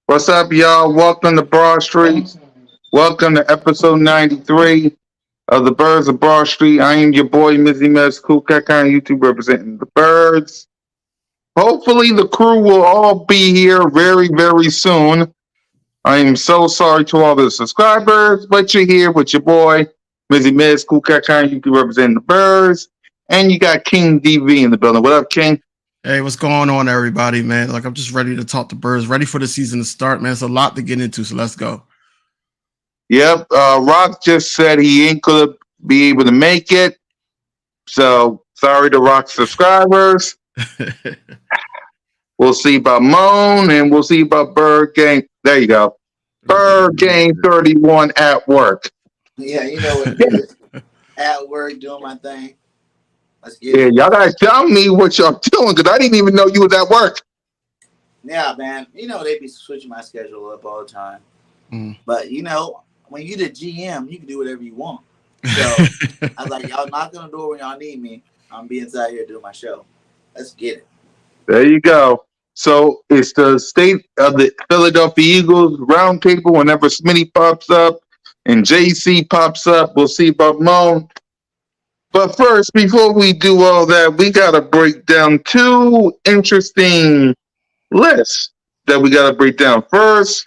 What's up, y'all? Welcome to Broad Street. Welcome to episode 93 of the Birds of Broad Street. I am your boy, Mizzy Mez, Cool Cat on YouTube, representing the Birds. Hopefully, the crew will all be here very, very soon. I am so sorry to all the subscribers, but you're here with your boy, Mizzy Mez, Cool Cat on YouTube, representing the Birds. And you got King DV in the building. What up, King? Hey, what's going on, everybody, man? Like, I'm just ready to talk to Birds, ready for the season to start, man. It's a lot to get into, so let's go. Yep, Rock just said he ain't gonna be able to make it. So sorry to Rock subscribers. We'll see about Moan and we'll see about Bird Game. There you go. Bird Game 31 at work. Yeah, you know what it is. At work, doing my thing. Let's get it. Y'all gotta tell me what y'all doing because I didn't even know you was at work. Yeah, man. You know they be switching my schedule up all the time. But you know, when you the GM, you can do whatever you want. So I was like, y'all knock on the door when y'all need me. I'm be inside here doing my show. Let's get it. There you go. So it's the state of the Philadelphia Eagles roundtable. Whenever Smitty pops up and JC pops up, we'll see about Moan. But first, before we do all that, we got to break down two interesting lists that we got to break down. First,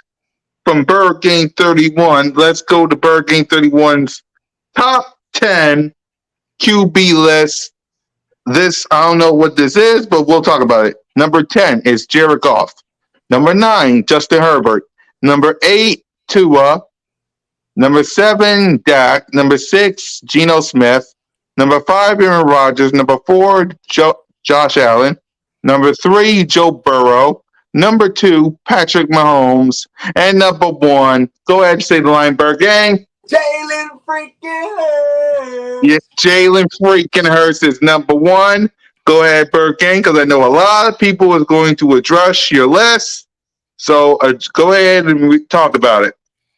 from Bird Game 31, let's go to Bird Game 31's top 10 QB list. This, I don't know what this is, but we'll talk about it. Number 10 is Jared Goff. Number 9, Justin Herbert. Number 8, Tua. Number 7, Dak. Number 6, Geno Smith. Number 5, Aaron Rodgers. Number 4, Josh Allen. Number 3, Joe Burrow. Number 2, Patrick Mahomes. And number 1, go ahead and say the line, Bird Gang. Jalen freaking Hurts. Yeah, Jalen freaking Hurts is number 1. Go ahead, Bird Gang, because I know a lot of people is going to address your list. So go ahead and talk about it.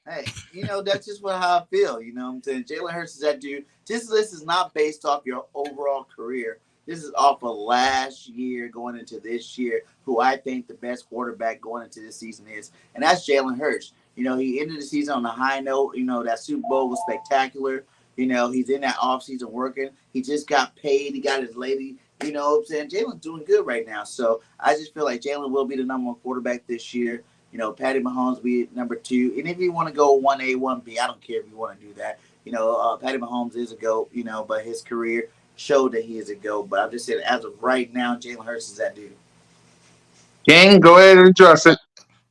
Hey, you know, that's just how I feel. You know what I'm saying? Jalen Hurts is that dude. This list is not based off your overall career. This is off of last year going into this year, who I think the best quarterback going into this season is. And that's Jalen Hurts. You know, he ended the season on a high note. You know, that Super Bowl was spectacular. You know, he's in that offseason working. He just got paid. He got his lady. You know what I'm saying? Jalen's doing good right now. So I just feel like Jalen will be the number 1 quarterback this year. You know, Patty Mahomes will be number 2. And if you want to go 1A, 1B, I don't care if you want to do that. You know, Patty Mahomes is a GOAT, you know, but his career showed that he is a GOAT. But I'm just saying, as of right now, Jalen Hurts is that dude. Gang, go ahead and address it.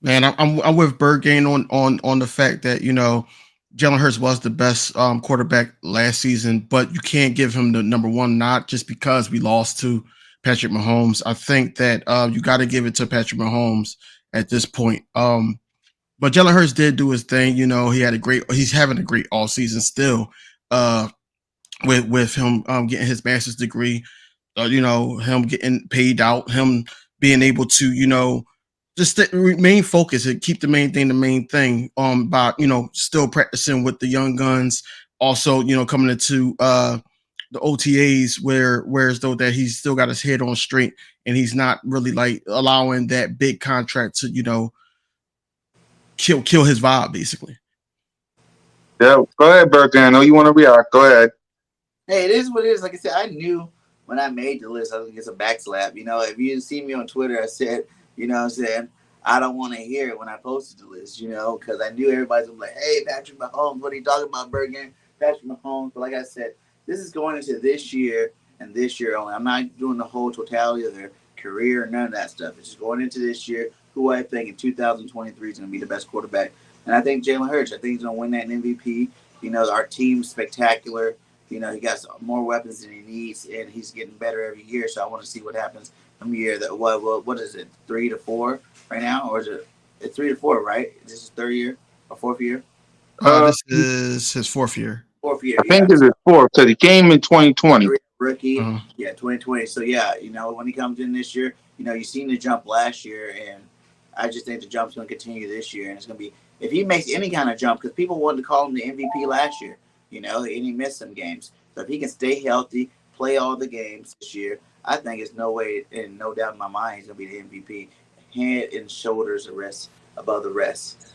Man, I'm with Bird Gang on the fact that, you know, Jalen Hurts was the best quarterback last season, but you can't give him the number 1 nod just because we lost to Patrick Mahomes. I think that you got to give it to Patrick Mahomes at this point. But Jalen Hurts did do his thing. You know, he's having a great all season still with him getting his master's degree, you know, him getting paid out, him being able to, you know, just remain focused and keep the main thing by, you know, still practicing with the young guns. Also, you know, coming into the OTAs whereas though that he's still got his head on straight and he's not really like allowing that big contract to, you know, kill his vibe basically. Yeah, go ahead, Bertrand. I know you want to react. Go ahead. Hey, it is what it is. Like I said, I knew when I made the list I was gonna get some backslap. You know, if you see me on Twitter, I said, you know what I'm saying, I don't want to hear it when I posted the list, you know, because I knew everybody's gonna be like, hey, Patrick Mahomes, what are you talking about, Bergen? Patrick Mahomes. But like I said, this is going into this year and this year only. I'm not doing the whole totality of their career or none of that stuff. It's just going into this year, who I think in 2023 is going to be the best quarterback. And I think Jalen Hurts, I think he's going to win that MVP. You know, our team's spectacular. You know, he got some more weapons than he needs, and he's getting better every year. So I want to see what happens from year that what is it, 3 to 4 right now, or is it it's 3 to 4, right? This is third year or fourth year? Uh, This is his 4th year. Fourth year, I yeah. think it's his fourth because he came in 2020. Rookie, Uh-huh. yeah, 2020. So yeah, you know, when he comes in this year, you know, you've seen the jump last year, and I just think the jump's going to continue this year, and it's going to be if he makes any kind of jump, because people wanted to call him the MVP last year, you know, and he missed some games. So if he can stay healthy, play all the games this year, I think it's no way and no doubt in my mind he's going to be the MVP, head and shoulders above the rest.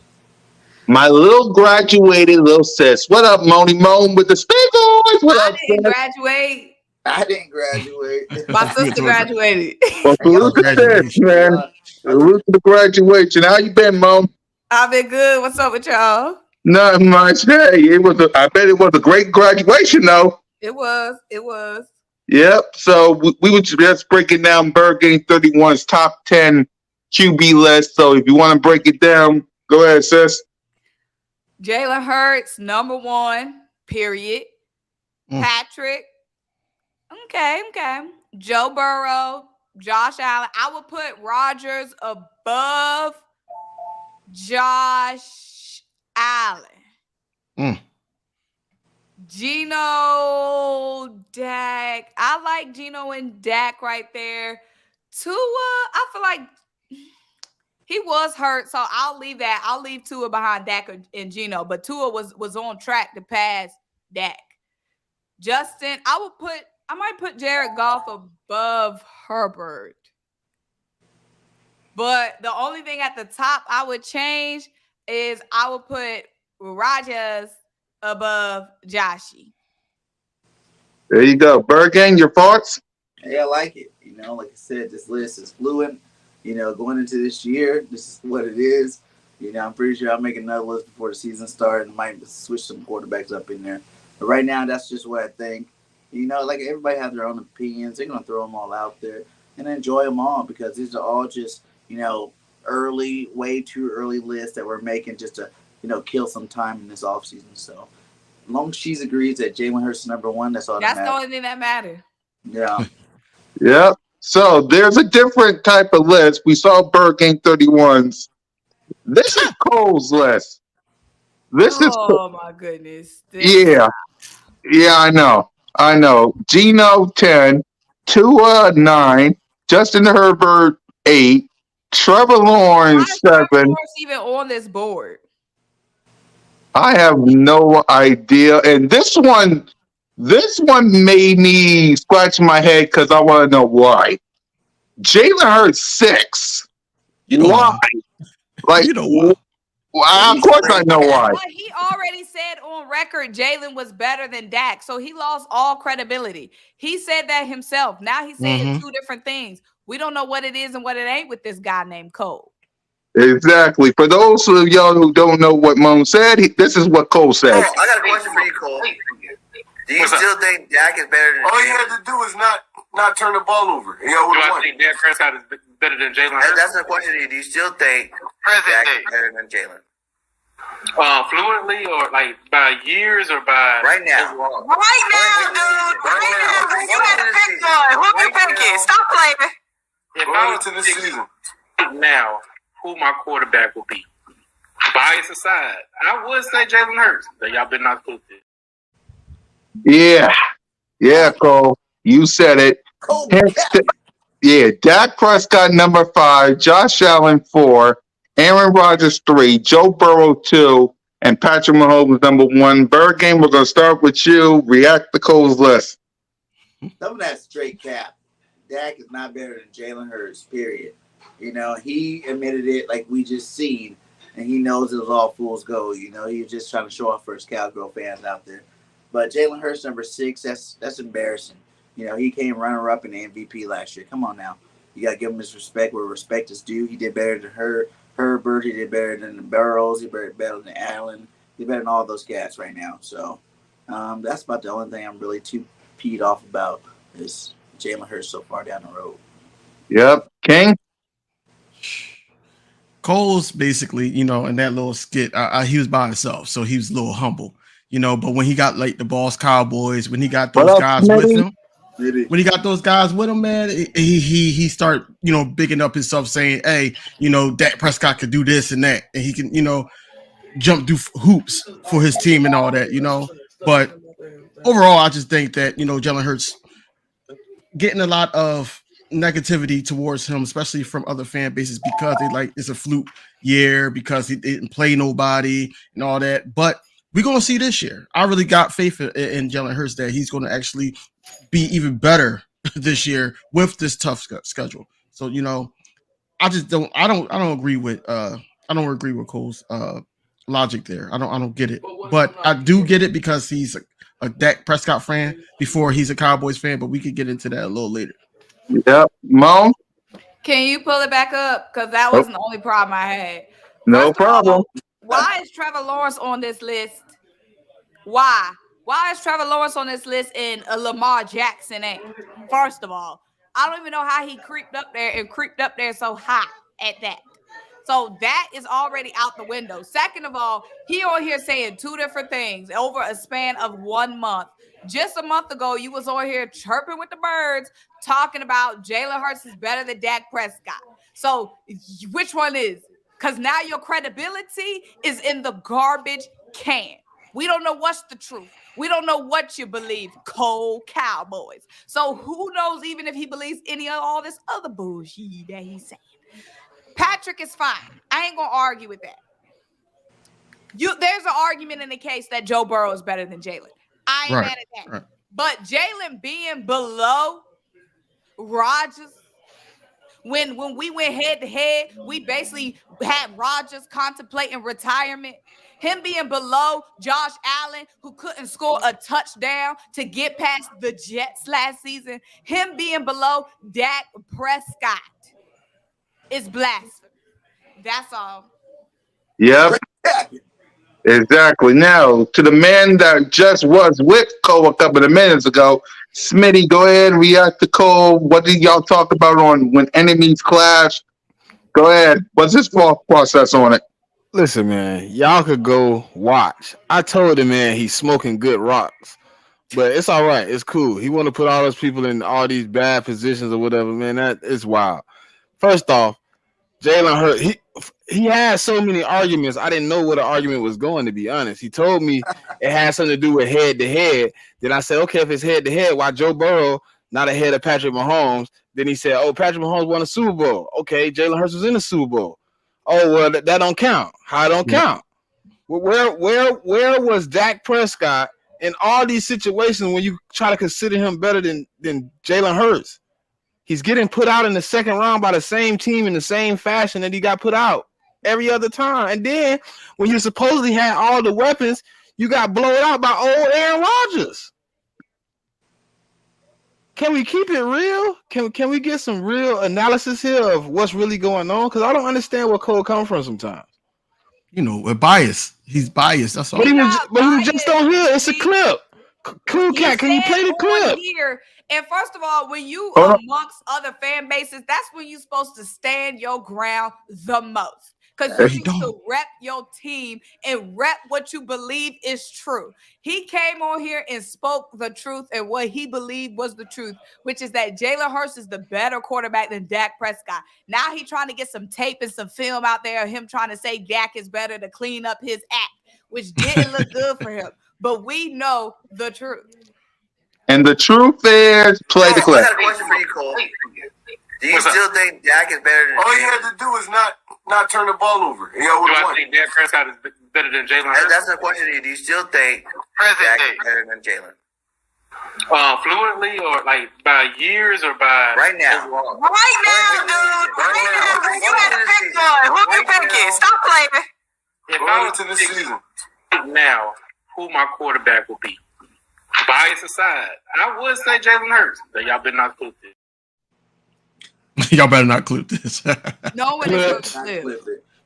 My little graduated little sis. What up, Moni Moan with the speakers? What I up, didn't sis? graduate. I didn't graduate. My sister graduated. Well, salute to sis, Congratulations. man. Salute to the graduation. How you been, Moan? I've been good. What's up with y'all? Nothing much. Hey, I bet it was a great graduation, though. It was. It was. Yep. So we were just breaking down Bird Game 31's top 10 QB list. So if you want to break it down, go ahead, sis. Jalen Hurts, #1, period. Patrick. Okay. Joe Burrow, Josh Allen. I would put Rodgers above Josh Allen. Gino, Dak. I like Gino and Dak right there. Tua, I feel like he was hurt, so I'll leave that. I'll leave Tua behind Dak and Gino, but Tua was on track to pass Dak. Justin, I might put Jared Goff above Herbert. But the only thing at the top I would change is I would put Rodgers above Joshy. There you go. Bird Gang, your thoughts? Hey, I like it. You know, like I said, this list is fluent. You know, going into this year, this is what it is. You know, I'm pretty sure I'll make another list before the season starts and might switch some quarterbacks up in there. But right now, that's just what I think. You know, like everybody has their own opinions. They're going to throw them all out there and enjoy them all because these are all just, you know, way too early lists that we're making just to, you know, kill some time in this offseason. So as long as she agrees that Jalen Hurts is #1, that's all that matters. That's the only thing that matters. Yeah. Yep. So there's a different type of list. We saw Bird Game 31's. This is Cole's list. My goodness. Yeah, I know. Gino 10, Tua 9, Justin Herbert 8, Trevor Lawrence 7. Lawrence even on this board? I have no idea. And this one made me scratch my head because I want to know why. Jalen Hurts 6. Why? Like, you know why? Well, of course I know why. But he already said on record Jalen was better than Dak, so he lost all credibility. He said that himself. Now he's saying two different things. We don't know what it is and what it ain't with this guy named Cole. Exactly. For those of y'all who don't know what Moan said, this is what Cole said. Oh, I got a question for you, Cole. Do you still think Dak is better than all he had to do is not turn the ball over? Do I think Dak Prescott is better than Jalen Hurts? That's the question to you. Do you still think Dak is better than Jalen? Fluently or like by years or by right now? Right now, dude. You got to pick one. Who you picking? Stop playing. If I was to the season now, who my quarterback will be? Bias aside, I would say Jalen Hurts, but y'all better not put it. Yeah, Cole, you said it. Dak Prescott #5, Josh Allen 4, Aaron Rodgers 3, Joe Burrow 2, and Patrick Mahomes #1. Bird Game, we're gonna start with you. React to Cole's list. Some of that straight cap. Dak is not better than Jalen Hurts, period. You know, he admitted it like we just seen, and he knows it was all fool's gold. You know, he was just trying to show off for his Cowgirl fans out there. But Jalen Hurts #6, that's embarrassing. You know, he came runner-up in the MVP last year. Come on now. You got to give him his respect where respect is due. He did better than Herbert. He did better than the Burrows. He did better than Allen. He did better than all those cats right now. So that's about the only thing I'm really too peed off about is Jalen Hurts so far down the road. Yep. King? Cole's basically, in that little skit, he was by himself, so he was a little humble. But when he got like the Boss Cowboys, when he got What those up, guys with Smitty? him, man, he start bigging up himself, saying, "Hey, Dak Prescott could do this and that, and he can jump through hoops for his team and all that." But overall, I just think that Jalen Hurts getting a lot of negativity towards him, especially from other fan bases, because they like it's a fluke year because he didn't play nobody and all that. But we're gonna see this year. I really got faith in Jalen Hurts that he's going to actually be even better this year with this tough schedule. So I just don't. I don't agree with. I don't agree with Cole's logic there. I don't get it, but I do get it because he's a Dak Prescott fan before he's a Cowboys fan. But we could get into that a little later. Yep, Mom. Can you pull it back up? Because that Nope. wasn't the only problem I had. No First of problem. all, why is Trevor Lawrence on this list? Why? Why is Trevor Lawrence on this list and Lamar Jackson ain't? First of all, I don't even know how he creeped up there so high at that. So that is already out the window. Second of all, he on here saying two different things over a span of 1 month. Just a month ago, you was on here chirping with the birds, talking about Jalen Hurts is better than Dak Prescott. So which one is? Because now your credibility is in the garbage can. We don't know what's the truth. We don't know what you believe, Cole Cowboys. So who knows even if he believes any of all this other bullshit that he's saying. Patrick is fine. I ain't going to argue with that. There's an argument in the case that Joe Burrow is better than Jalen. I ain't mad at that. Right. But Jalen being below Rodgers, when we went head to head, we basically had Rodgers contemplating retirement. Him being below Josh Allen, who couldn't score a touchdown to get past the Jets last season. Him being below Dak Prescott is blasphemy. That's all. Yep. Exactly. Now, to the man that just was with Cole a couple of minutes ago, Smitty, go ahead, react to Cole. What did y'all talk about on when enemies clash? Go ahead. What's his thought process on it? Listen, man, y'all could go watch. I told him, man, he's smoking good rocks. But it's all right. It's cool. He want to put all those people in all these bad positions or whatever, man. That is wild. First off, Jalen Hurts, he had so many arguments. I didn't know what an argument was going, to be honest. He told me it had something to do with head-to-head. Then I said, okay, if it's head-to-head, why Joe Burrow not ahead of Patrick Mahomes? Then he said, oh, Patrick Mahomes won a Super Bowl. Okay, Jalen Hurts was in the Super Bowl. Oh, well, that don't count. How it don't count? Where was Dak Prescott in all these situations when you try to consider him better than Jalen Hurts? He's getting put out in the second round by the same team in the same fashion that he got put out every other time. And then when you supposedly had all the weapons, you got blown out by old Aaron Rodgers. Can we keep it real? Can we get some real analysis here of what's really going on? Because I don't understand where Cole comes from sometimes. A bias. He's biased. That's all. But he was just on here. It's a clip. Cool Cat, can you play the clip? Here, and first of all, when you amongst other fan bases, that's when you're supposed to stand your ground the most. Because you need to rep your team and rep what you believe is true. He came on here and spoke the truth and what he believed was the truth, which is that Jalen Hurts is the better quarterback than Dak Prescott. Now he's trying to get some tape and some film out there of him trying to say Dak is better to clean up his act, which didn't look good for him. But we know the truth. And the truth is, play the clip. I got a question for you, Cole. Do you still think Dak is better than All you had to do is not turn the ball over. Do I think Dak Prescott is better than Jalen Hurts? That's the question to you. Do you still think Dak is better than Jalen? Fluently or like by years or by right now? Right now, dude. Right now. You had to pick one. Who you picking? Stop playing. If I was to the season now, who my quarterback will be? Bias aside, I would say Jalen Hurts, but y'all better not clip this. Y'all better not clip this. No one is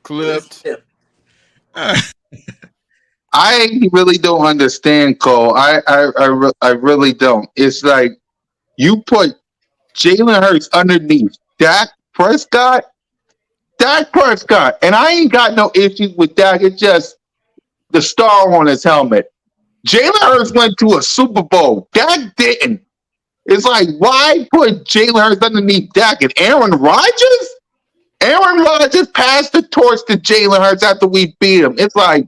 clipped. I really don't understand, Cole. I really don't. It's like you put Jalen Hurts underneath Dak Prescott, and I ain't got no issues with Dak. It's just the star on his helmet. Jalen Hurts went to a Super Bowl. Dak didn't. It's like, why put Jalen Hurts underneath Dak and Aaron Rodgers? Aaron Rodgers passed the torch to Jalen Hurts after we beat him. It's like,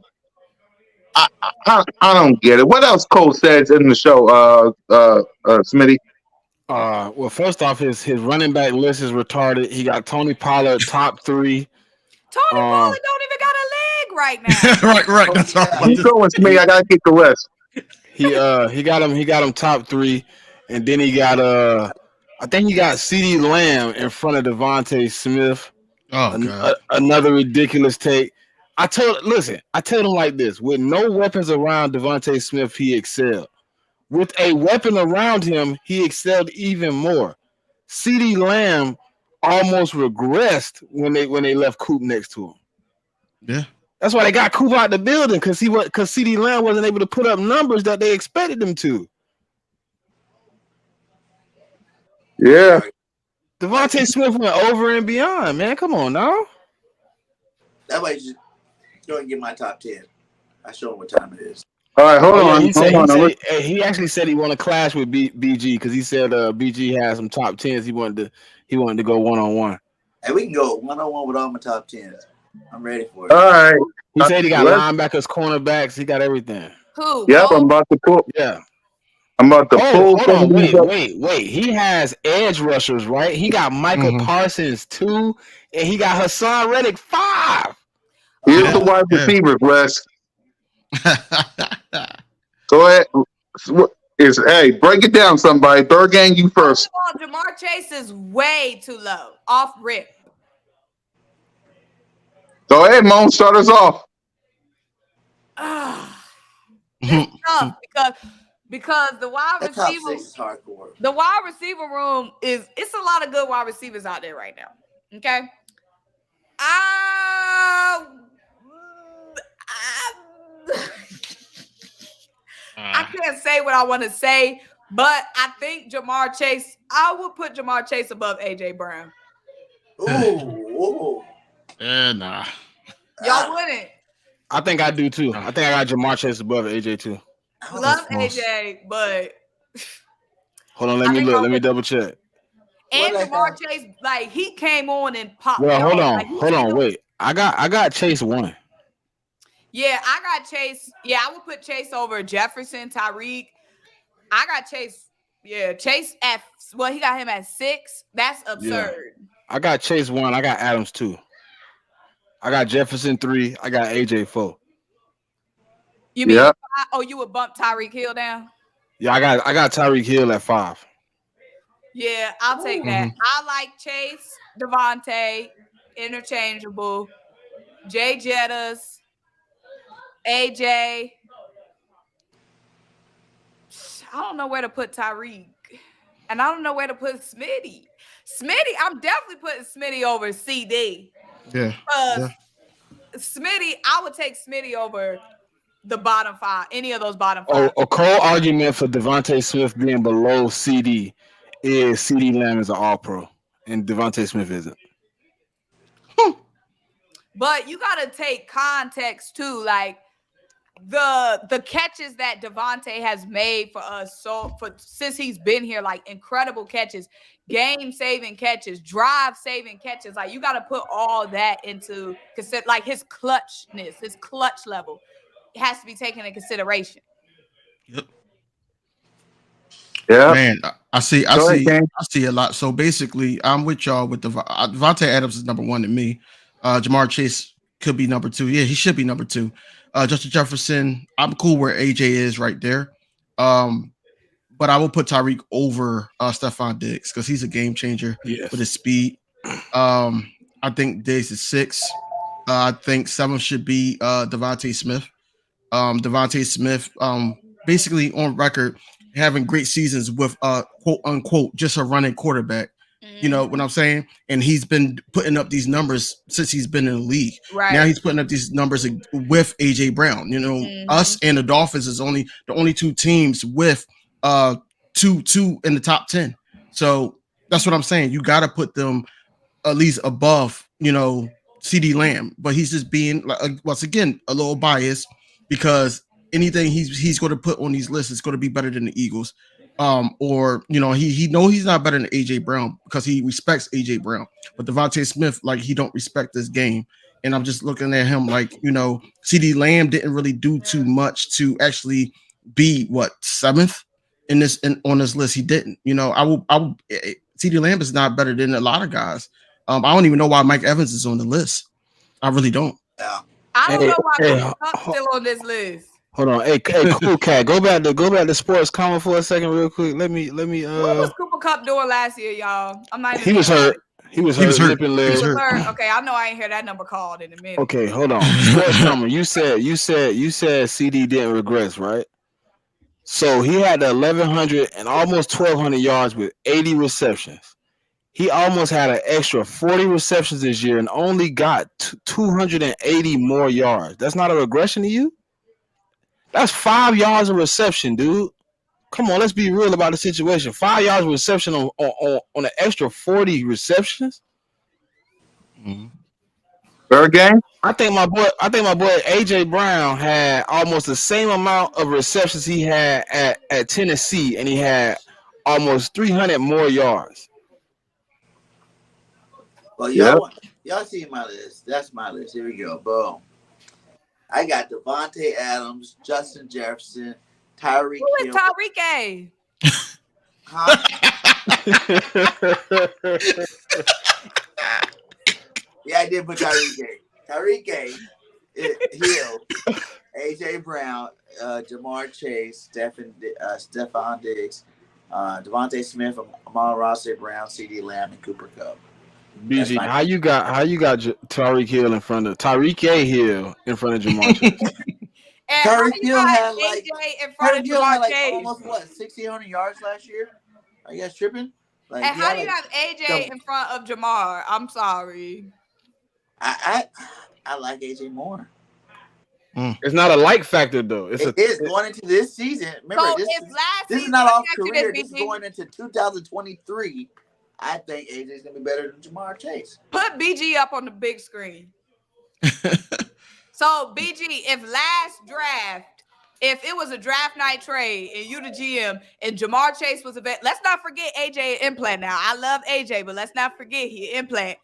I don't get it. What else Cole says in the show, Smitty? Well, first off, his running back list is retarded. He got Tony Pollard top 3. Tony Pollard don't even got a leg right now. right. That's all. Keep going, Smitty. I gotta get the list. He got him top 3, and then he got I think he got CeeDee Lamb in front of Devontae Smith. Oh God. Another ridiculous take. I told him like this: with no weapons around Devontae Smith, he excelled. With a weapon around him, he excelled even more. CeeDee Lamb almost regressed when they left Coop next to him. Yeah. That's why they got Coop out the building, because CeeDee Lamb wasn't able to put up numbers that they expected him to. Yeah. Devontae Smith went over and beyond, man. Come on now. That way, just go and get my top 10. I show him what time it is. All right, hold on. He actually said he wanted to clash with BG because he said BG had some top 10s. He wanted to go 1-on-1. Hey, we can go 1-on-1 with all my top 10s. I'm ready for it. All right. He said he got linebackers, cornerbacks. He got everything. Who? Yep, I'm about to pull. Yeah. I'm about to pull. Hold on. Wait. He has edge rushers, right? He got Michael Parsons 2, and he got Hassan Reddick 5. Here's the wide receivers, Wes. Go ahead. Hey, break it down, somebody. Third gang, you first. First of all, Jamar Chase is way too low. Off rip. Go ahead, Moan. Start us off. It's tough because the wide receiver is hardcore. The wide receiver room it's a lot of good wide receivers out there right now. Okay. I can't say what I want to say, but I think Jamar Chase, I would put Jamar Chase above AJ Brown. Ooh. Nah. Y'all wouldn't. I think I do too. I think I got Jamar Chase above AJ too. Love AJ, but hold on, let me look. Let me double check. And Jamar Chase, like he came on and popped. Well, hold on, wait. I got Chase 1. Yeah, I got Chase. Yeah, I would put Chase over Jefferson, Tyreek. I got Chase. Yeah, Chase at he got him at 6. That's absurd. Yeah. I got Chase 1. I got Adams 2. I got Jefferson 3. I got AJ 4. You mean you would bump Tyreek Hill down? Yeah, I got Tyreek Hill at 5. Yeah, I'll take that. I like Chase, Devontae, interchangeable, Jay Jettas, AJ. I don't know where to put Tyreek. And I don't know where to put Smitty. I'm definitely putting Smitty over CD. Yeah. Smitty, I would take Smitty over the bottom 5, any of those bottom 5. A cold argument for Devontae Smith being below CD is CeeDee Lamb is an all-pro, and Devontae Smith isn't. But you got to take context too, like the catches that Devontae has made for us since he's been here, like incredible catches, game-saving catches, drive-saving catches. Like you got to put all that into like his clutchness, his clutch level. It has to be taken into consideration. Yep. Yeah, man, I see a lot. So basically, I'm with y'all with Devontae Adams is number 1 to me. Jamar Chase could be number 2. Yeah, he should be number 2. Justin Jefferson, I'm cool where AJ is right there. But I will put Tyreek over Stephon Diggs because he's a game changer with his speed. I think Diggs is 6. I think 7 should be Devontae Smith. Devontae Smith, basically on record, having great seasons with quote unquote just a running quarterback. You know what I'm saying? And he's been putting up these numbers since he's been in the league. Right. Now he's putting up these numbers with AJ Brown. You know, us and the Dolphins is the only 2 teams with two in the top 10. So that's what I'm saying. You got to put them at least above, CeeDee Lamb. But he's just being once again a little biased because anything he's going to put on these lists is going to be better than the Eagles. Or he know he's not better than AJ Brown because he respects AJ Brown, but Devontae Smith, like, he don't respect this game. And I'm just looking at him like, CD Lamb didn't really do too much to actually be seventh on this list. He didn't. CD Lamb is not better than a lot of guys. I don't even know why Mike Evans is on the list. I really don't. Yeah. I don't know why Cooper Kupp's still on this list. Hold on, hey, Cool Cat, go back to sports comment for a second, real quick. Let me. What was Cooper Kupp doing last year, y'all? I'm not even. He was hurt. He was hurt. He was hurt. Okay, I know I ain't heard that number called in a minute. Okay, hold on. Sports comment. You said CD didn't regress, right? So he had 1,100 and almost 1,200 yards with 80 receptions. He almost had an extra 40 receptions this year and only got 280 more yards. That's not a regression to you? That's 5 yards of reception, dude. Come on, let's be real about the situation. 5 yards of reception on an extra 40 receptions. Mm-hmm. Third game. I think my boy AJ Brown had almost the same amount of receptions he had at Tennessee, and he had almost 300 more yards. Well, y'all see my list. That's my list. Here we go. Boom. I got Devontae Adams, Justin Jefferson, Tyreek Hill. Who is Tyreek A? Huh? Yeah, I did put Tyreek A. Tyreek A. Hill, AJ Brown, Jamar Chase, Stephon Diggs, Devontae Smith, Amon Ross Brown, CD Lamb, and Cooper Kupp. BG, how you got Tyreek Hill in front of Tyreek A. Hill in front of Jamar Chase? And Tyreek Hill had AJ in front of Jamar Chase. Almost 1,600 yards last year. Are you guys tripping? And how do you have AJ in front of Jamar? I'm sorry. I like AJ more. It's not a like factor though. It is going into this season. Remember, this is not off career. This is going into 2023. I think AJ is gonna be better than Jamar Chase. Put BG up on the big screen. So BG, if last draft, if it was a draft night trade and you the GM and Jamar Chase was a vet, let's not forget AJ implant. Now I love AJ, but let's not forget he implant.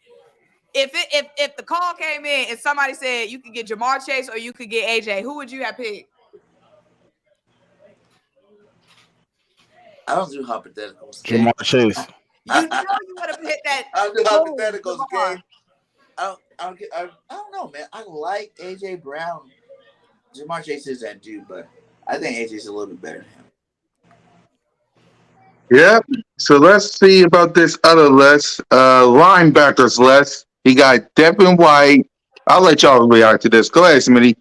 If the call came in and somebody said you could get Jamar Chase or you could get AJ, who would you have picked? I don't do hypotheticals. Jamar Chase. You know you would have hit that. I don't do hypotheticals, okay? I don't know, man. I like AJ Brown. Jamar Chase is that dude, but I think AJ's a little bit better than him. Yep. So let's see about this other list. Linebackers list. He got Devin White. I'll let y'all react to this. Go ahead, Smitty.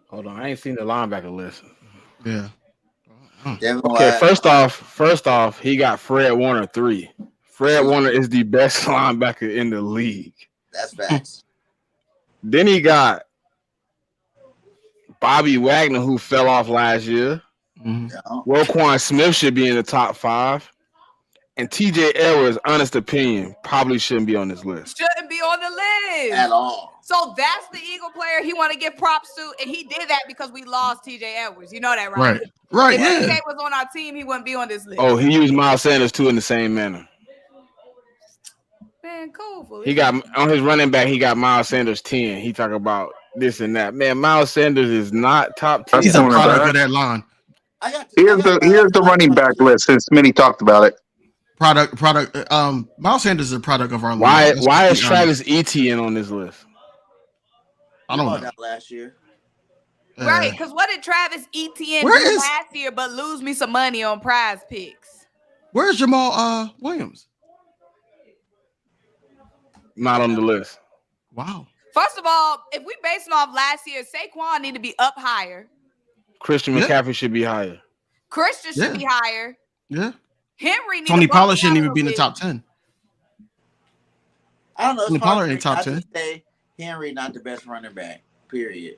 Hold on, I ain't seen the linebacker list. Yeah. Okay, first off, he got Fred Warner 3. Fred Warner is the best linebacker in the league. That's facts. Then he got Bobby Wagner, who fell off last year. Mm-hmm. Roquan Smith should be in the top 5. And TJ Edwards, honest opinion, probably shouldn't be on this list. Shouldn't be on the list. At all. So that's the Eagle player he want to give props to. And he did that because we lost TJ Edwards. You know that, right? Right. If TJ was on our team, he wouldn't be on this list. Oh, he used Miles Sanders too in the same manner. Man, cool. He got on his running back, he got Miles Sanders 10. He talk about this and that. Man, Miles Sanders is not top 10. He's a product of that line. Here's the running back list since Smitty talked about it. Miles Sanders is a product of our line. Why is Travis Etienne on this list? I don't know. That last year. Right, because what did Travis Etienne do last year but lose me some money on prize picks? Where's Jamal Williams? Not on the list. Wow. First of all, if we basing off last year, Saquon need to be up higher. Christian McCaffrey should be higher. Christian should be higher. Yeah. Henry need Tony Pollard shouldn't even be in the top 10. I don't know. Tony Pollard in top 10. I just say Henry not the best running back. Period.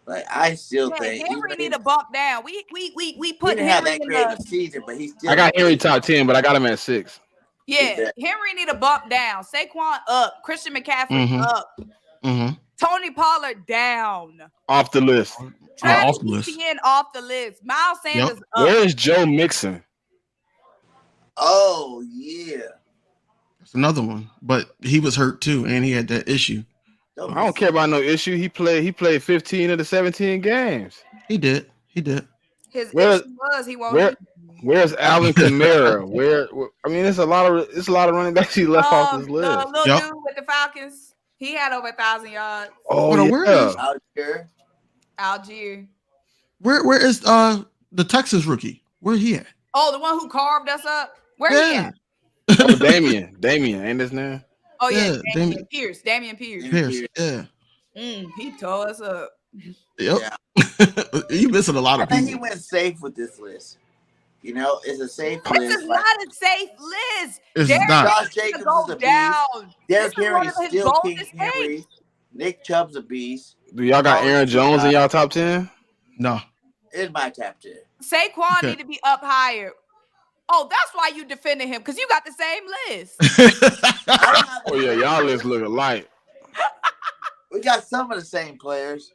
Like I still think Henry need to bump down. We put Henry Henry that in great the season, but he's still. I got Henry top 10, but I got him at 6. Yeah, Henry need to bump down. Saquon up. Christian McCaffrey up. Mm-hmm. Tony Pollard down. Off the list. Travis off the list. Etienne off the list. Miles Sanders up. Where is Joe Mixon? Oh yeah. That's another one. But he was hurt too, and he had that issue. Don't I don't care about no issue. He played 15 of the 17 games. He did. His Where- issue was he won't. Where's Alvin Kamara? I mean, it's a lot of running backs he left off this The list. little dude with the Falcons, he had over 1,000 yards. Oh, But yeah. where is out here. Algier. where is the Texas rookie? Where he at? Oh, the one who carved us up. Where he Yeah. at? Oh, Damian, ain't his name? Oh yeah, Yeah, Damian Pierce. Pierce. Yeah. He tore us up. Yep. Yeah. You missing a lot I of think he people. went safe with this list. You know, it's a safe This list. is not a safe list. It's Derrick not. Josh needs to Jacobs go is a beast. down. Derrick This is one Henry of his still King boldest Henry. takes. Nick Chubb's a beast. Do y'all got Aaron Jones in y'all top 10? No. In my top 10. Saquon Okay. need to be up higher. Oh, that's why you defended him, because you got the same list. Oh yeah, y'all list look alike. We got some of the same players.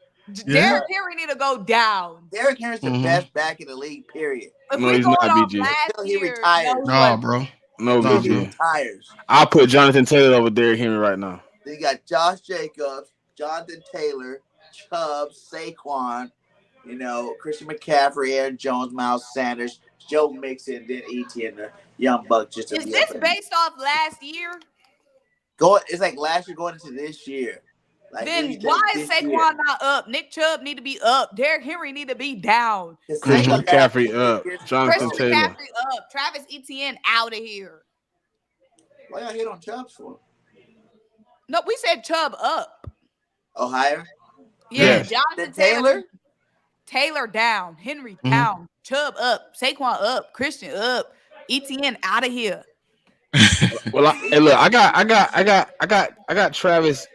Derrick Henry need to go down. Derrick Henry's the best back in the league, period. If No, we he's going not, off BG. last Until he year, retires. no, he Nah, wasn't. bro. No, Nah, He BG. retires. I'll put Jonathan Taylor over Derrick Henry right now. Then you got Josh Jacobs, Jonathan Taylor, Chubb, Saquon, Christian McCaffrey, Aaron Jones, Miles Sanders, Joe Mixon, then Etienne, the young buck. Just to Is be this up there. based off last year? It's like last year going into this year. Like, who Then you think why is this Saquon year? not up? Nick Chubb need to be up. Derrick Henry need to be down. Because Christian Saquon got McCaffrey 2 up. years. Jonathan Christian Taylor. McCaffrey up. Travis Etienne out of here. Why y'all hit on Chubbs for? No, we said Chubb up. Oh, higher? Yeah, Yes. Jonathan Then Taylor. Taylor? Taylor down. Henry down. Chubb up. Saquon up. Christian up. Etienne out of here. Well, hey, look, I got Travis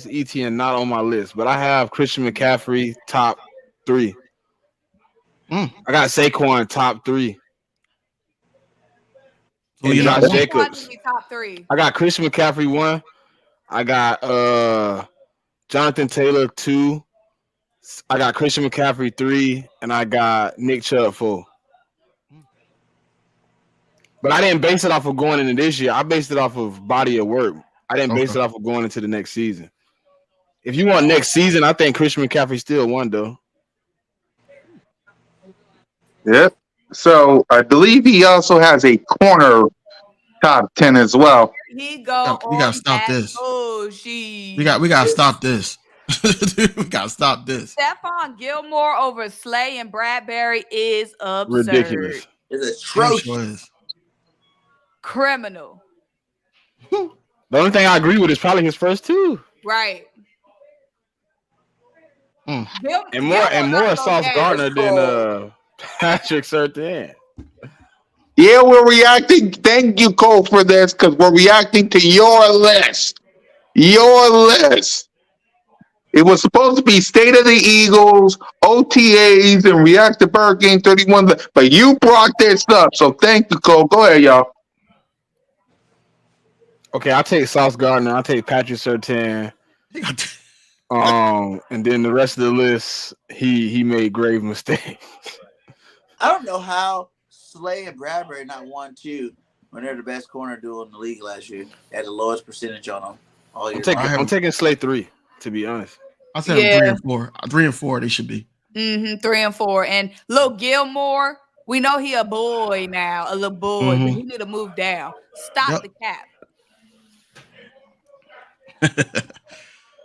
Etienne not on my list, but I have Christian McCaffrey top 3. I got Saquon top 3. And you're not Josh one. Jacobs. Top 3. I got Christian McCaffrey 1. I got Jonathan Taylor 2. I got Christian McCaffrey 3, and I got Nick Chubb 4. But I didn't base it off of going into this year. I based it off of body of work. I didn't base it off of going into the next season. If you want next season, I think Christian McCaffrey still won, though. Yep. So I believe he also has a corner top 10 as well. He go We gotta on stop that this. bullshit. We gotta stop this. We gotta stop this. Stephon Gilmore over Slay and Bradbury is absurd. Ridiculous. It's Sure atrocious. is. Criminal. The only thing I agree with is probably his first 2. Right. Mm. And more Sauce Gardner than Patrick Surtain. Yeah, we're reacting. Thank you, Cole, for this, because we're reacting to your list. Your list. It was supposed to be State of the Eagles, OTAs, and React to Bird Game 31, but you brought this up, so thank you, Cole. Go ahead, y'all. Okay, I'll take Sauce Gardner. I'll take Patrick Surtain. And then the rest of the list, he made grave mistakes. I don't know how Slay and Bradbury not 1-2 when they're the best corner duo in the league last year. They had the lowest percentage on them all year. I'm taking Slay 3, to be honest. I said 3 and 4. 3 and 4 they should be. 3 and 4. And look, Gilmore, we know he a boy now, a little boy, but he need to move down. Stop the cap.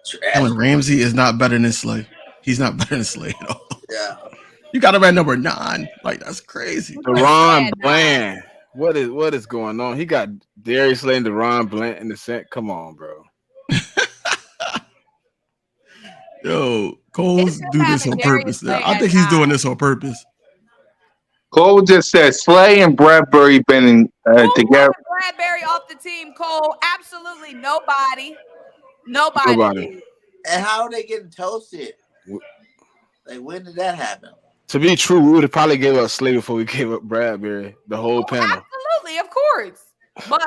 Jalen Ramsey is not better than Slay. He's not better than Slay at all. Yeah. You got him at number 9. Like, that's crazy. Deron Bland. What is going on? He got Darius Slay and Deron Bland in the set. Come on, bro. Yo, Cole's do this on purpose now. I think he's doing this on purpose. Cole just said Slay and Bradbury been together. Bradbury off the team, Cole. Absolutely nobody. Nobody. And how are they getting toasted? Like, when did that happen? To be true, we would have probably gave up Slay before we gave up Bradbury. The whole panel. Absolutely, of course. But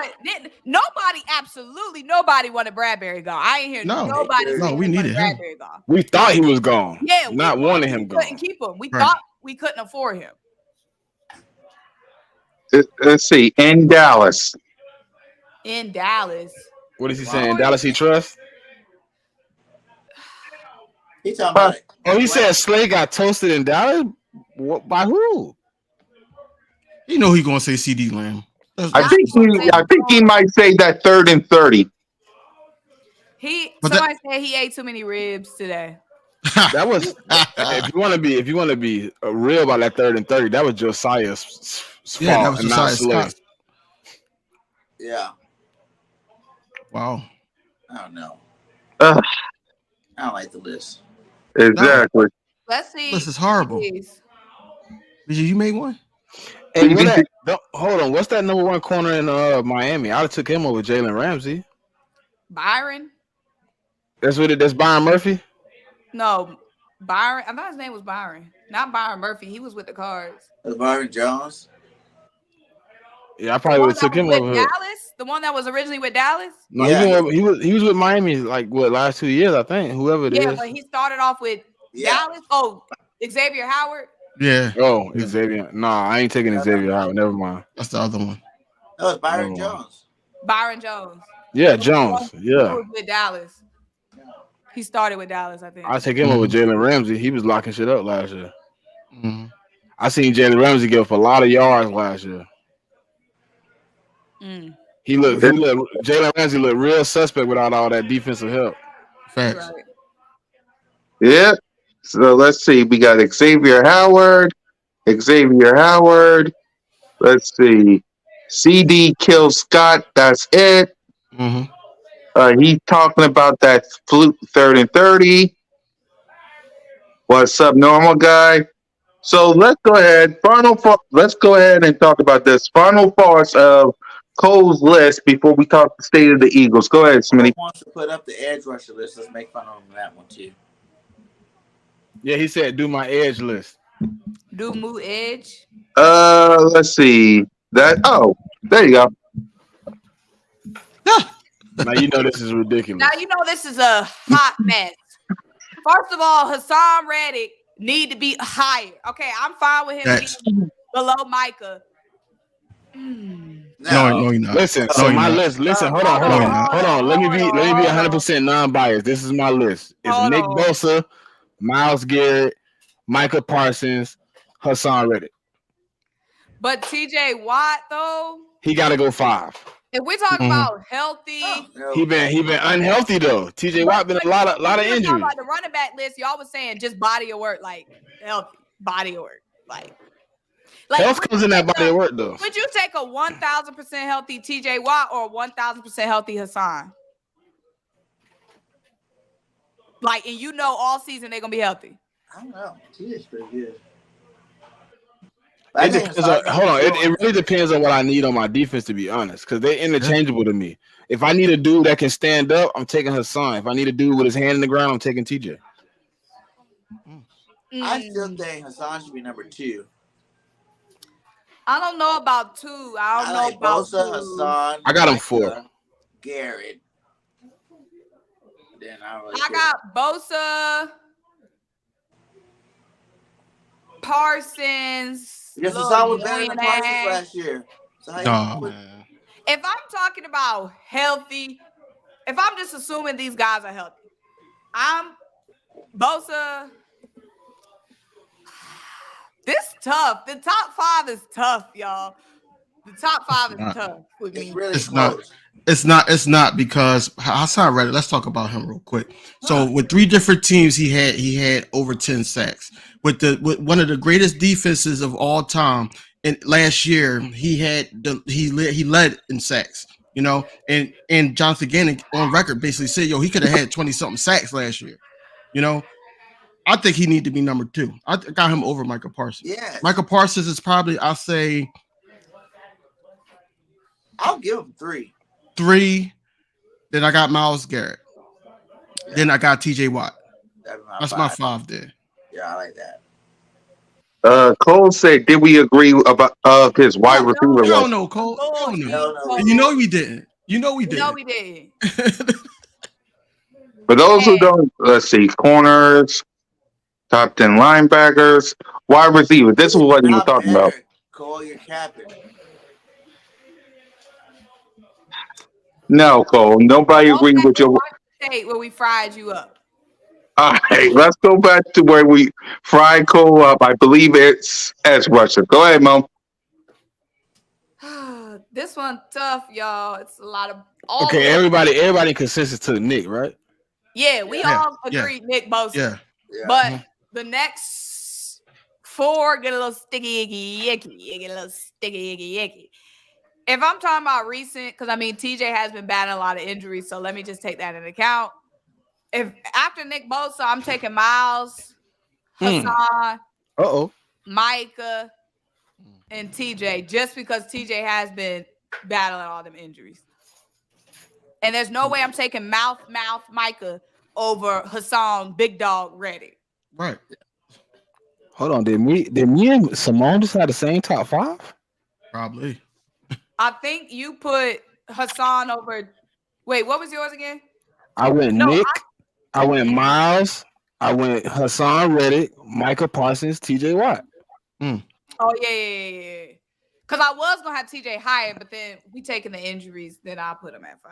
absolutely nobody wanted Bradbury gone. I ain't hear nobody saying we they wanted needed him. Bradbury gone. We thought he was gone. Yeah, not wanting him we couldn't gone. keep him. We Right. thought we couldn't afford him. Let's see. In Dallas. In Dallas. What is he saying? Dallas he trust? He talking about it. Oh, he said Slay got toasted in Dallas? What, by who? You know he gonna say CD Lamb. I think he might say that 3rd and 30. Somebody said he ate too many ribs today. That was if you want to be real about that 3rd and 30, that was Josiah's fault that was and not Slay. Yeah. Wow. I don't know. I don't like the list. Exactly. Let's see. This is horrible. You made one? Hey, hold on. What's that number 1 corner in Miami? I'd have took him over Jalen Ramsey. Byron? That's Byron Murphy? No, Byron. I thought his name was Byron. Not Byron Murphy. He was with the Cards. Was Byron Jones? Yeah, I probably would have took him over. Dallas? The one that was originally with Dallas? No, he was with Miami like last 2 years, I think. Whoever it is. Yeah, but he started off with Dallas. Oh, Xavier Howard. Yeah. Oh, Xavier. Nah, I ain't taking Xavier Howard. Never mind. That's the other one. That was Byron Jones. Byron Jones. Yeah, Jones. Yeah. He was with Dallas. He started with Dallas, I think. I take him over Jalen Ramsey. He was locking shit up last year. Mm-hmm. I seen Jalen Ramsey give up a lot of yards last year. Jalen Ramsey looked real suspect without all that defensive help. Facts. Right. Yeah. So let's see. We got Xavier Howard. Let's see. CD kills Scott. That's it. Mm-hmm. He's talking about that flute 3rd and 30. What's up, normal guy? So let's go ahead. Let's go ahead and talk about this final thoughts of Cole's list before we talk the state of the Eagles. Go ahead, Smitty. Who wants to put up the edge rusher list? Let's make fun of him on that one too. Yeah, he said do my edge list. Do Moo Edge? Let's see. There you go. Now you know this is ridiculous. Now you know this is a hot mess. First of all, Hassan Reddick need to be higher. Okay, I'm fine with him being below Micah. No, you're not. Listen, my list. Listen, hold on. Let me be 100% non-biased. This is my list. It's Nick Bosa, Myles Garrett, Micah Parsons, Hassan Reddick. But TJ Watt though, he got to go 5. If we're talking about healthy, he been unhealthy though. TJ Watt been a lot of injuries. About the running back list, y'all was saying just body of work, like healthy body of work, like health comes in that body of work though. Would you take a 1,000% healthy TJ Watt or 1,000% healthy Hassan? Like, and you know, all season they're gonna be healthy. I don't know. TJ's pretty good. It depends on, it really depends on what I need on my defense, to be honest, because they're interchangeable to me. If I need a dude that can stand up, I'm taking Hassan. If I need a dude with his hand in the ground, I'm taking TJ. I still think Hassan should be number 2. I don't know about 2. I don't know about Bosa, 2. Hassan. I got him 4. Garrett. Then I got Bosa, Parsons. Yes, Hassan was better than Parsons last year. So man. If I'm talking about healthy, if I'm just assuming these guys are healthy, I'm Bosa. This tough. The top 5 is tough, y'all. The top 5 is tough with me. It's not because Hassan Reddick. Let's talk about him real quick. So with 3 different teams, he had over 10 sacks. With one of the greatest defenses of all time, and last year he led in sacks. You know, and Jonathan Gannon on record basically said, he could have had 20-something sacks last year. You know, I think he need to be number 2. I got him over Micah Parsons. Yeah, Micah Parsons is probably, I'll say, I'll give him 3. 3. Then I got Myles Garrett. Yeah. Then I got TJ Watt. That's my 5 there. Yeah, I like that. Cole said, "Did we agree about his wide receiver?" Hell Was no, Cole. Hell no. Hell no, And you know we didn't. You know we No, didn't. we didn't. for those who And don't, let's see, corners, top 10 linebackers, wide receivers. This is what he was not talking about. better. Cole, you're capping. No, Cole, nobody go agreed back with and your. watch the tape where we fried you up. All right, let's go back to where we fried Cole up. I believe it's edge rusher. Go ahead, Mo. This one tough, y'all. It's a lot of all Okay, of them. everybody consensus to Nick, right? Yeah, we Yeah, all agreed Nick Bosa. Yeah. Yeah. But the next 4 get a little sticky icky icky. Get a little sticky icky icky. If I'm talking about recent, because I mean TJ has been battling a lot of injuries, so let me just take that into account. If after Nick Bosa, I'm taking Miles, Hassan, Uh-oh. Micah, and TJ, just because TJ has been battling all them injuries. And there's no way I'm taking mouth Micah over Hassan Big Dog Reddick. Right. Hold on. Did me and Simone just have the same top 5? Probably. I think you put Hassan over. Wait, what was yours again? I went No, Nick. I went Miles. I went Hassan Reddick, Micah Parsons, TJ Watt. Oh yeah. Because I was gonna have TJ higher, but then we taking the injuries, then I put him at 5.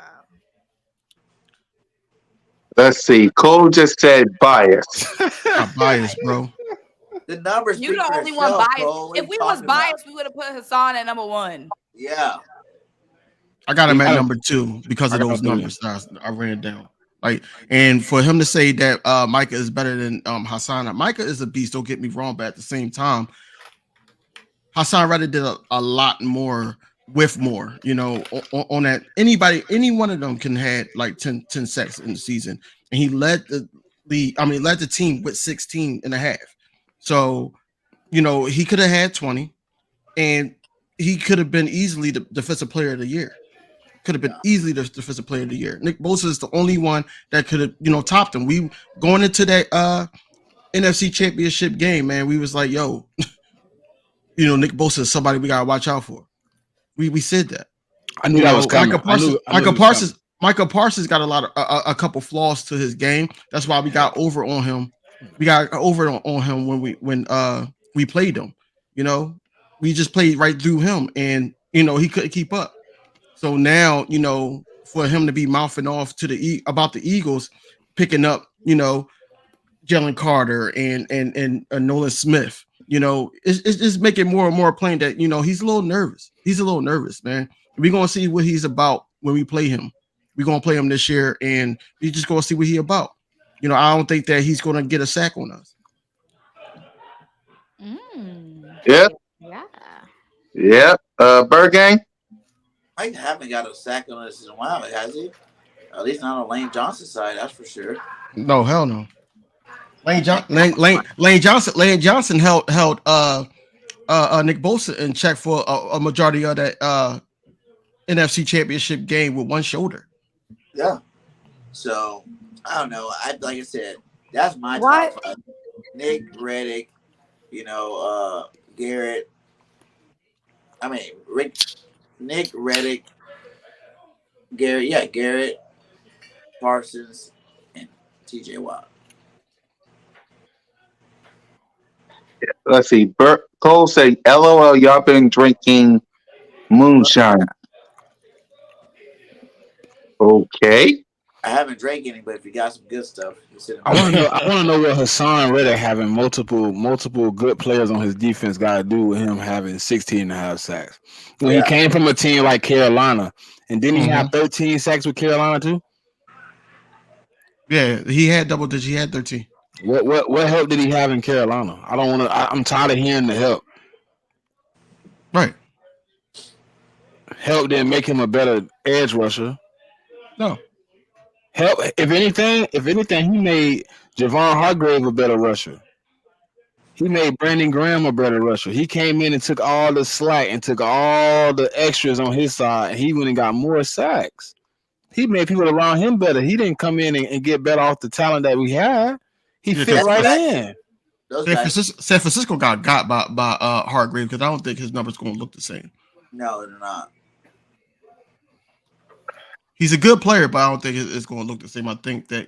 Let's see. Cole just said bias. Not biased, bro. The numbers You speak the for only one itself, biased. Cole. What If you we was talking about? biased, we would have put Hassan at number 1. Yeah. I got him You at got number 2 because I of got those him 3. numbers. I ran it down. Like, and for him to say that Micah is better than Hassan, Micah is a beast. Don't get me wrong, but at the same time, Hassan Reddick did a lot more with more. You know, on that any one of them can had like 10 sacks in the season, and he led led the team with 16 and a half. So, you know, he could have had 20, and he could have been easily the defensive player of the year. Could have been easily the defensive player of the year. Nick Bosa is the only one that could have, you know, topped him. We going into that NFC Championship game, man. We was like, yo, you know, Nick Bosa is somebody we gotta watch out for. We said that. I knew You that know, was coming. Michael Parsons got a couple flaws to his game. That's why we got over on him. We got over on him when we played him. You know, we just played right through him, and you know he couldn't keep up. So now, you know, for him to be mouthing off to about the Eagles picking up, you know, Jalen Carter and Nolan Smith, you know, it's just making more and more plain that, you know, he's a little nervous. He's a little nervous, man. We're gonna see what he's about when we play him. We're gonna play him this year, and we just gonna see what he's about. You know, I don't think that he's gonna get a sack on us. Yep. Yeah. Yep. Bird Gang. I haven't got a sack on us in a while, has he? At least not on Lane Johnson's side, that's for sure. No, hell no. Lane Johnson held Nick Bosa in check for a majority of that NFC Championship game with one shoulder. Yeah. So I don't know. Like I said, that's my What? top 5. Nick Reddick, you know, Garrett. I mean, Nick Reddick, Garrett, Parsons, and TJ Watt. Let's see. Cole say, "LOL, y'all been drinking moonshine." Okay. I haven't drank any, but if you got some good stuff, I want to know what Hassan Reddick having multiple good players on his defense got to do with him having 16 and a half sacks. When he came from a team like Carolina, and didn't he have 13 sacks with Carolina too? Yeah, he had double digits. He had 13. What help did he have in Carolina? I don't want to. I'm tired of hearing the help. Right. Help didn't make him a better edge rusher. No. Help, if anything, he made Javon Hargrave a better rusher. He made Brandon Graham a better rusher. He came in and took all the slack and took all the extras on his side, and he went and got more sacks. He made people around him better. He didn't come in and get better off the talent that we had. He fit right in. Those guys. San Francisco got by Hargrave because I don't think his numbers going to look the same. No, they're not. He's a good player, but I don't think it's going to look the same. I think that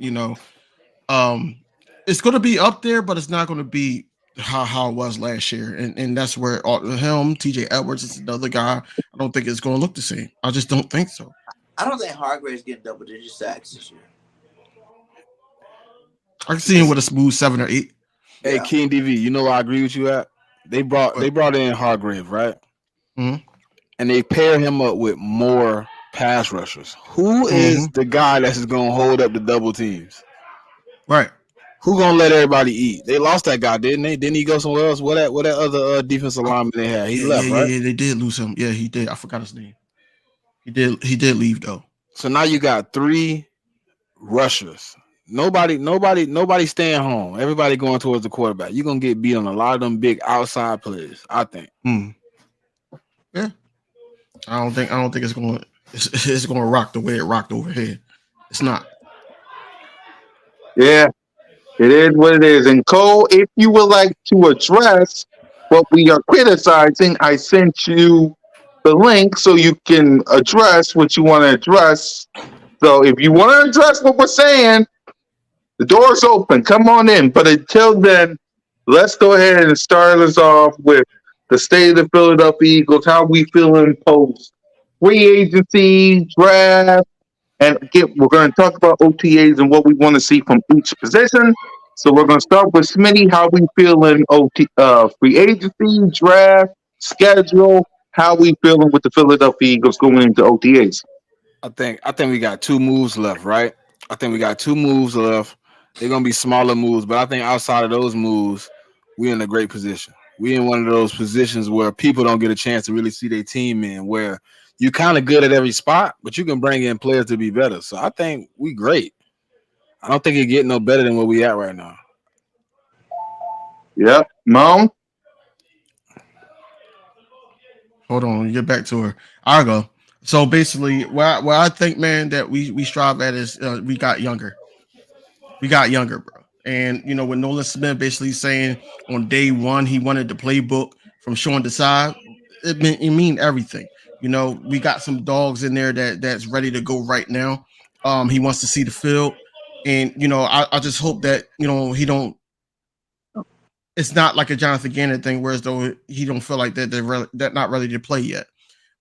it's going to be up there, but it's not going to be how it was last year, and that's where him, T.J. Edwards is another guy. I don't think it's going to look the same. I just don't think so. I don't think Hargrave's getting double-digit sacks this year. I can see him with a smooth 7 or 8. Hey, Yeah. King DV, you know where I agree with you at? They brought in Hargrave, right? Mm-hmm. And they pair him up with more pass rushers. Who is the guy that's going to hold up the double teams? Right. Who gonna let everybody eat? They lost that guy, didn't they? Didn't he go somewhere else? What that other defensive lineman they had? He left, right? Yeah, they did lose him. Yeah, he did. I forgot his name. He did leave though. So now you got 3 rushers. Nobody staying home. Everybody going towards the quarterback. You're gonna get beat on a lot of them big outside plays, I think. Yeah. I don't think it's gonna rock the way it rocked over here. It's not. Yeah, it is what it is. And Cole, if you would like to address what we are criticizing, I sent you the link so you can address what you want to address. So if you want to address what we're saying, the door's open. Come on in. But until then, let's go ahead and start us off with the state of the Philadelphia Eagles, how we feeling post free agency, draft, and again, we're going to talk about OTAs and what we want to see from each position. So we're going to start with Smitty. How we feeling free agency, draft, schedule? How we feeling with the Philadelphia Eagles going into OTAs? I think we got 2 moves left, right? I think we got 2 moves left. They're gonna be smaller moves, but I think outside of those moves, we're in a great position. We're in one of those positions where people don't get a chance to really see their team in, where you're kind of good at every spot, but you can bring in players to be better. So I think we great. I don't think it get no better than where we at right now. Yep. Mom? Hold on, get back to her. I'll go. So basically, what I think, man, that we strive at is we got younger. We got younger, bro. And with Nolan Smith basically saying on day 1 he wanted the playbook from Sean Desai, it mean everything. We got some dogs in there that's ready to go right now. He wants to see the field, and I just hope that he don't. It's not like a Jonathan Gannon thing, whereas though he don't feel like that they're not ready to play yet.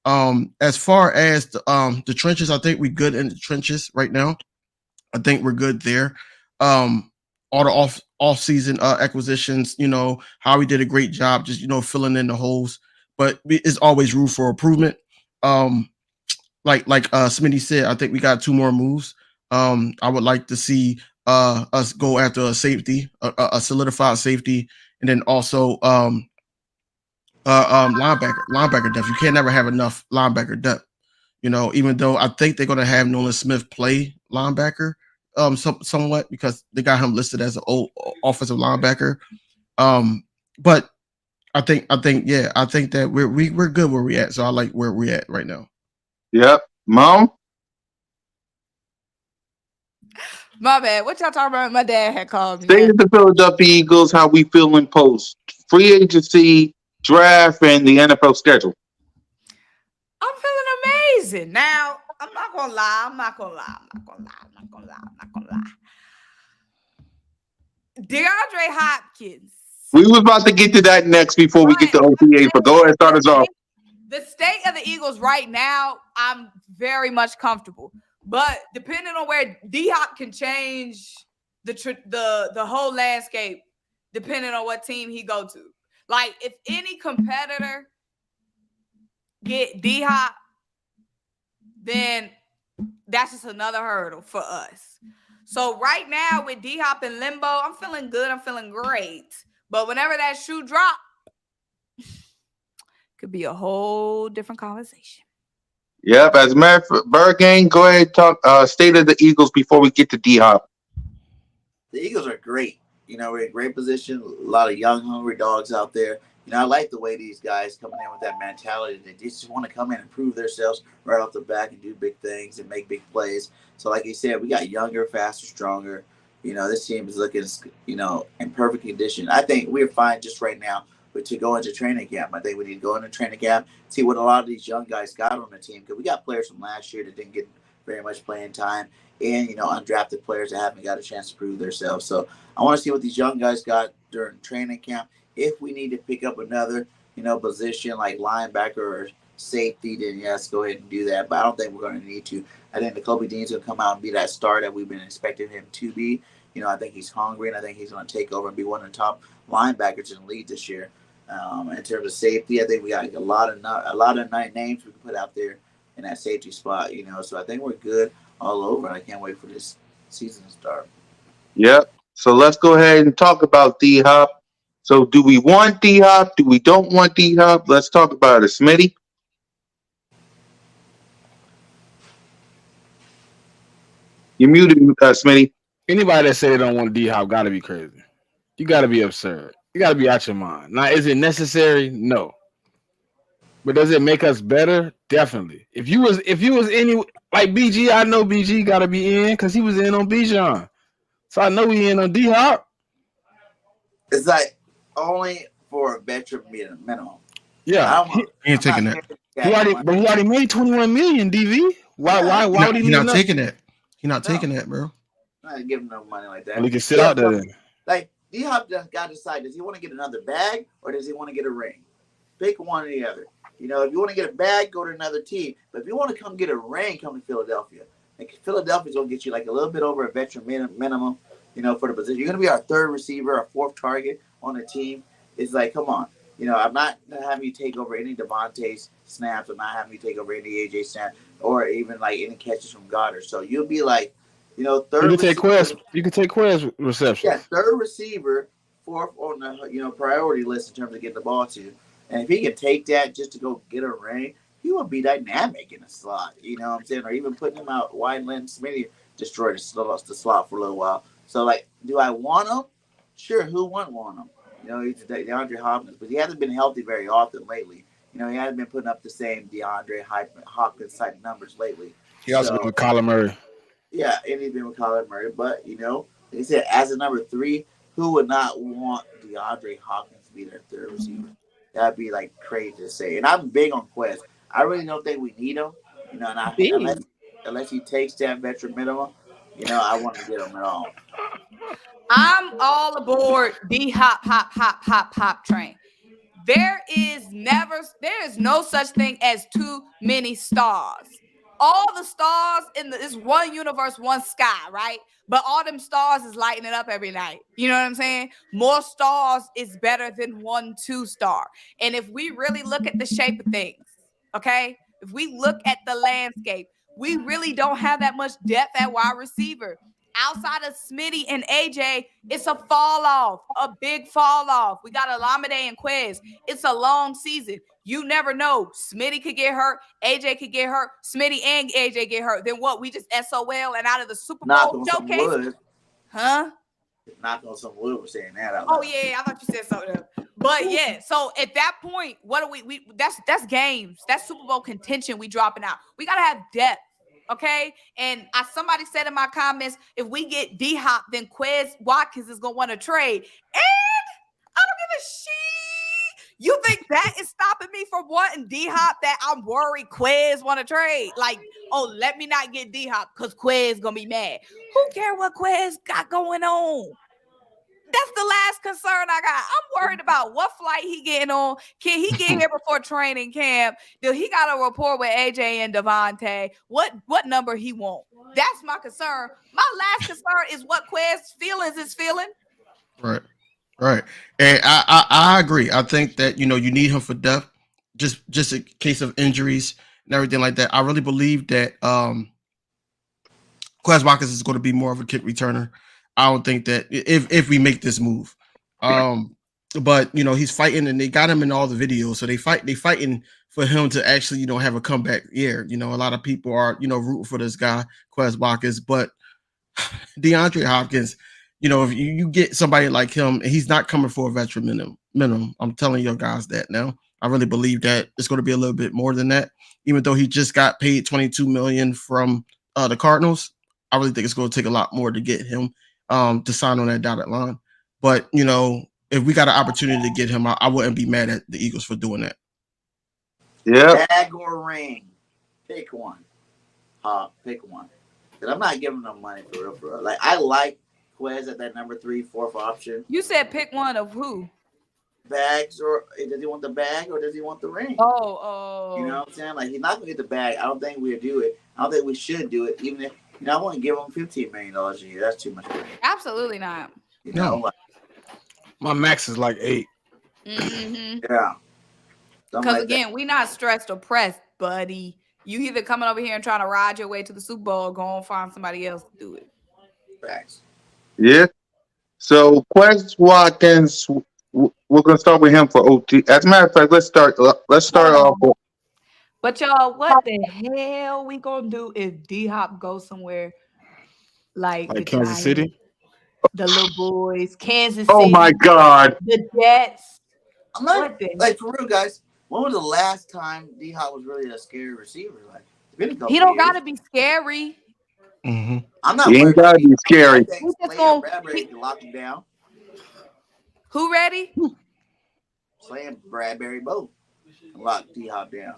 As far as the trenches, I think we're good in the trenches right now. I think we're good there. All the off season acquisitions, Howie did a great job just filling in the holes, but it's always room for improvement. Like Smitty said, I think we got 2 more moves. I would like to see us go after a safety, a solidified safety, and then also linebacker depth. You can't never have enough linebacker depth. Even though I think they're gonna have Nolan Smith play linebacker somewhat because they got him listed as an old offensive linebacker. But I think that we're good where we at. So I like where we at right now. Yep. Mom? My bad. What y'all talking about? My dad had called me. State of the Philadelphia Eagles, how we feeling post free agency, draft, and the NFL schedule? I'm feeling amazing. Now, I'm not gonna lie. DeAndre Hopkins. We was about to get to that next before we get to OTAs, but go ahead and start us off. The state of the Eagles right now, I'm very much comfortable. But depending on where D-Hop can change the whole landscape, depending on what team he go to. Like, if any competitor get D-Hop, then that's just another hurdle for us. So right now with D-Hop in limbo, I'm feeling good. I'm feeling great. But whenever that shoe drop, could be a whole different conversation. Yep. As a matter of fact, Bergane, go ahead and talk state of the Eagles before we get to D-Hop. The Eagles are great. We're in a great position. A lot of young, hungry dogs out there. I like the way these guys coming in with that mentality. They just want to come in and prove themselves right off the bat and do big things and make big plays. So like you said, we got younger, faster, stronger. This team is looking, in perfect condition. I think we're fine just right now. But to go into training camp, I think we need to go into training camp, see what a lot of these young guys got on the team, because we got players from last year that didn't get very much playing time, and undrafted players that haven't got a chance to prove themselves. So I want to see what these young guys got during training camp. If we need to pick up another, position like linebacker or safety, then yes, go ahead and do that. But I don't think we're going to need to. I think Nakobe Dean's going to come out and be that star that we've been expecting him to be. I think he's hungry, and I think he's going to take over and be one of the top linebackers in the league this year. In terms of safety, I think we got a lot of names we can put out there in that safety spot. So I think we're good all over, and I can't wait for this season to start. Yep. So let's go ahead and talk about D Hop. So do we want D Hop? Do we don't want D Hop? Let's talk about it, Smitty. You muted, Smitty. Anybody that say they don't want D Hop got to be crazy. You got to be absurd. You got to be out your mind. Now, is it necessary? No. But does it make us better? Definitely. If you was any like BG, I know BG got to be in because he was in on Bijan. So I know he in on D Hop. It's like only for a veteran minimum. Yeah, he ain't taking that. He already made 21 million. DV. Why would he? He not taking that. He not taking that, bro. I'm not giving him no money like that. Well, he can sit out there. Then. Like D Hop just got to decide: does he want to get another bag or does he want to get a ring? Pick one or the other. If you want to get a bag, go to another team. But if you want to come get a ring, come to Philadelphia. Like Philadelphia's gonna get you like a little bit over a veteran minimum. For the position. You're gonna be our third receiver, our fourth target on the team. It's like, come on. I'm not having you take over any Devontae's snaps. I'm not having you take over any AJ snaps or even like any catches from Goddard. So you'll be like, third. You can take Quest receptions. Yeah, third receiver, fourth on the priority list in terms of getting the ball to. And if he can take that just to go get a ring, he will be dynamic in the slot. You know what I'm saying? Or even putting him out wide, letting Smitty destroy the slot for a little while. So, like, do I want him? Sure, who wouldn't want him? He's DeAndre Hopkins, but he hasn't been healthy very often lately. He hasn't been putting up the same DeAndre Hopkins type numbers lately. He also been with Kyler Murray. Yeah, and he's been with Kyler Murray. But, they said as a number 3, who would not want DeAndre Hopkins to be their third receiver? That'd be, like, crazy to say. And I'm big on Quest. I really don't think we need him. Unless he takes that veteran minimum, I want to get him at all. I'm all aboard D hop train. There is no such thing as too many stars. All the stars in this one universe, one sky, right? But all them stars is lighting it up every night. You know what I'm saying? More stars is better than 1 2-star. And if we really look at the shape of things, okay? If we look at the landscape, we really don't have that much depth at wide receiver. Outside of Smitty and AJ, it's a fall off, a big fall off. We got Olamide and Quez. It's a long season. You never know. Smitty could get hurt. AJ could get hurt. Smitty and AJ get hurt. Then what? We just SOL and out of the Super Bowl showcase? Huh? Knock on some wood for saying that out loud. Oh, yeah. I thought you said something else. But, yeah. So, at that point, what do we that's games. That's Super Bowl contention we dropping out. We got to have depth. Okay, and somebody said in my comments, if we get D Hop, then Quez Watkins is gonna want to trade, and I don't give a shit. You think that is stopping me from wanting D Hop? That I'm worried Quez want to trade? Like, oh, let me not get D Hop because Quez gonna be mad. Who care what Quez got going on? That's the last concern I got. I'm worried about what flight he getting on. Can he get here before training camp? Do he got a rapport with AJ and Devontae? What number he want? That's my concern. My last concern is what Quez feelings is feeling. Right. And I agree. I think that you need him for depth, just in case of injuries and everything like that. I really believe that Quez Watkins is going to be more of a kick returner. I don't think that if we make this move, but he's fighting and they got him in all the videos, so they fighting for him to actually have a comeback year. A lot of people are rooting for this guy Quez Watkins, but DeAndre Hopkins, if you get somebody like him, he's not coming for a veteran minimum. I'm telling you guys that now. I really believe that it's going to be a little bit more than that, even though he just got paid $22 million from the Cardinals. I really think it's going to take a lot more to get him to sign on that dotted line. But you know, if we got an opportunity to get him, I wouldn't be mad at the Eagles for doing that. Yeah. Bag or ring, pick one. Pick one. Because I'm not giving them money for real, for real. Like I like Quez at that number 3, 4th option. You said pick one of who? Bags, or does he want the bag or does he want the ring? Oh. You know what I'm saying? Like he's not gonna get the bag. I don't think we'll do it. I don't think we should do it. Even if I want to give him $15 million a year. That's too much money. Absolutely not. You know, like, my max is like 8. Mm-hmm. Yeah. Because again, we not stressed or pressed, buddy. You either coming over here and trying to ride your way to the Super Bowl, or go and find somebody else to do it. Facts. Yeah. So Quez Watkins, we're gonna start with him for OT. As a matter of fact, let's start off. But y'all, what the hell we gonna do if D-Hop goes somewhere like the Kansas Giants, City, the little boys, Kansas Oh City, my God. the Jets? I'm not What the- like for real, guys. When was the last time D-Hop was really a scary receiver? Like it's been a couple He don't years. gotta be scary. Mm-hmm. I'm not. He ain't gotta be scary. I think Slam Bradbury can lock him down. Who ready? Slam Bradbury both can lock D-Hop down.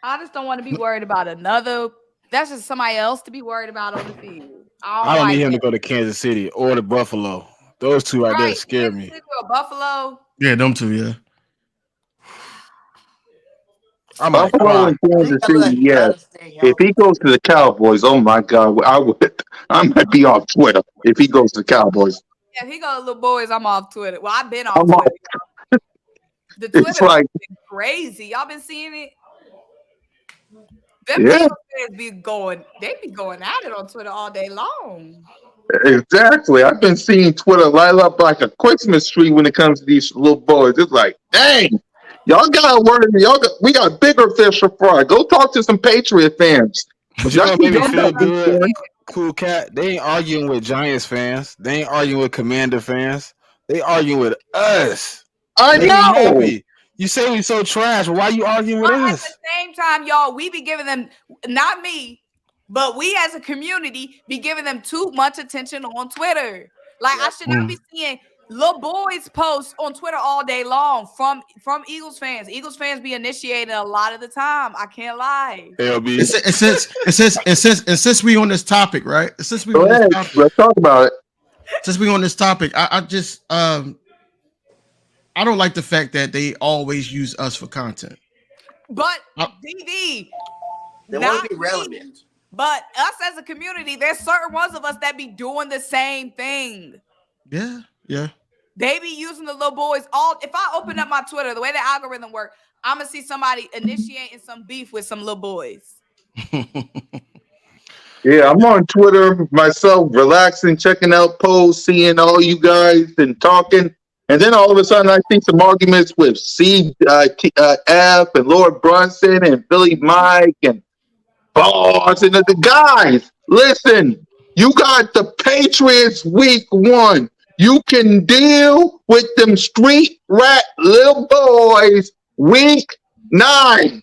I just don't want to be worried about another. That's just somebody else to be worried about on the field. I don't need him to go to Kansas City or to Buffalo. Those two right there scare me. Or Buffalo. Yeah, them two. Yeah. I might Buffalo cry. and Kansas City, yes. If he goes to the Cowboys, oh my God, I might be off Twitter if he goes to the Cowboys. Yeah, if he goes to little boys, I'm off Twitter. Well, I've been off I'm Twitter. The It's Twitter like, been crazy. Y'all been seeing it? Them Yeah. Eagles fans be going at it on Twitter all day long. exactly. I've been seeing Twitter light up like a Christmas tree when it comes to these little boys. It's like, dang, y'all got worry. We got bigger fish to fry. Go talk to some Patriot fans. But you know what made me feel good? concerned. Cool cat. They ain't arguing with Giants fans. They ain't arguing with Commander fans. They arguing with us. I Make me know. happy. You say we so trash. Why you arguing with But at us? the same time, y'all, we be giving them, not me, but we as a community be giving them too much attention on Twitter. Like I should not be seeing little boys posts on Twitter all day long from Eagles fans. Eagles fans be initiating a lot of the time. I can't lie. LB. And since we on this topic, right? Since we Go on this ahead. topic, Let's talk about it. since we on this topic, I just I don't like the fact that they always use us for content. But DD, They want not to be me, relevant. but us as a community, there's certain ones of us that be doing the same thing. Yeah, yeah. They be using the little boys all. If I open up my Twitter, the way the algorithm works, I'm gonna see somebody initiating some beef with some little boys. Yeah, I'm on Twitter myself, relaxing, checking out posts, seeing all you guys and talking. And then all of a sudden, I see some arguments with F and Lord Brunson and Billy Mike and Boss and the guys. Listen, you got the Patriots week 1. You can deal with them street rat little boys week 9.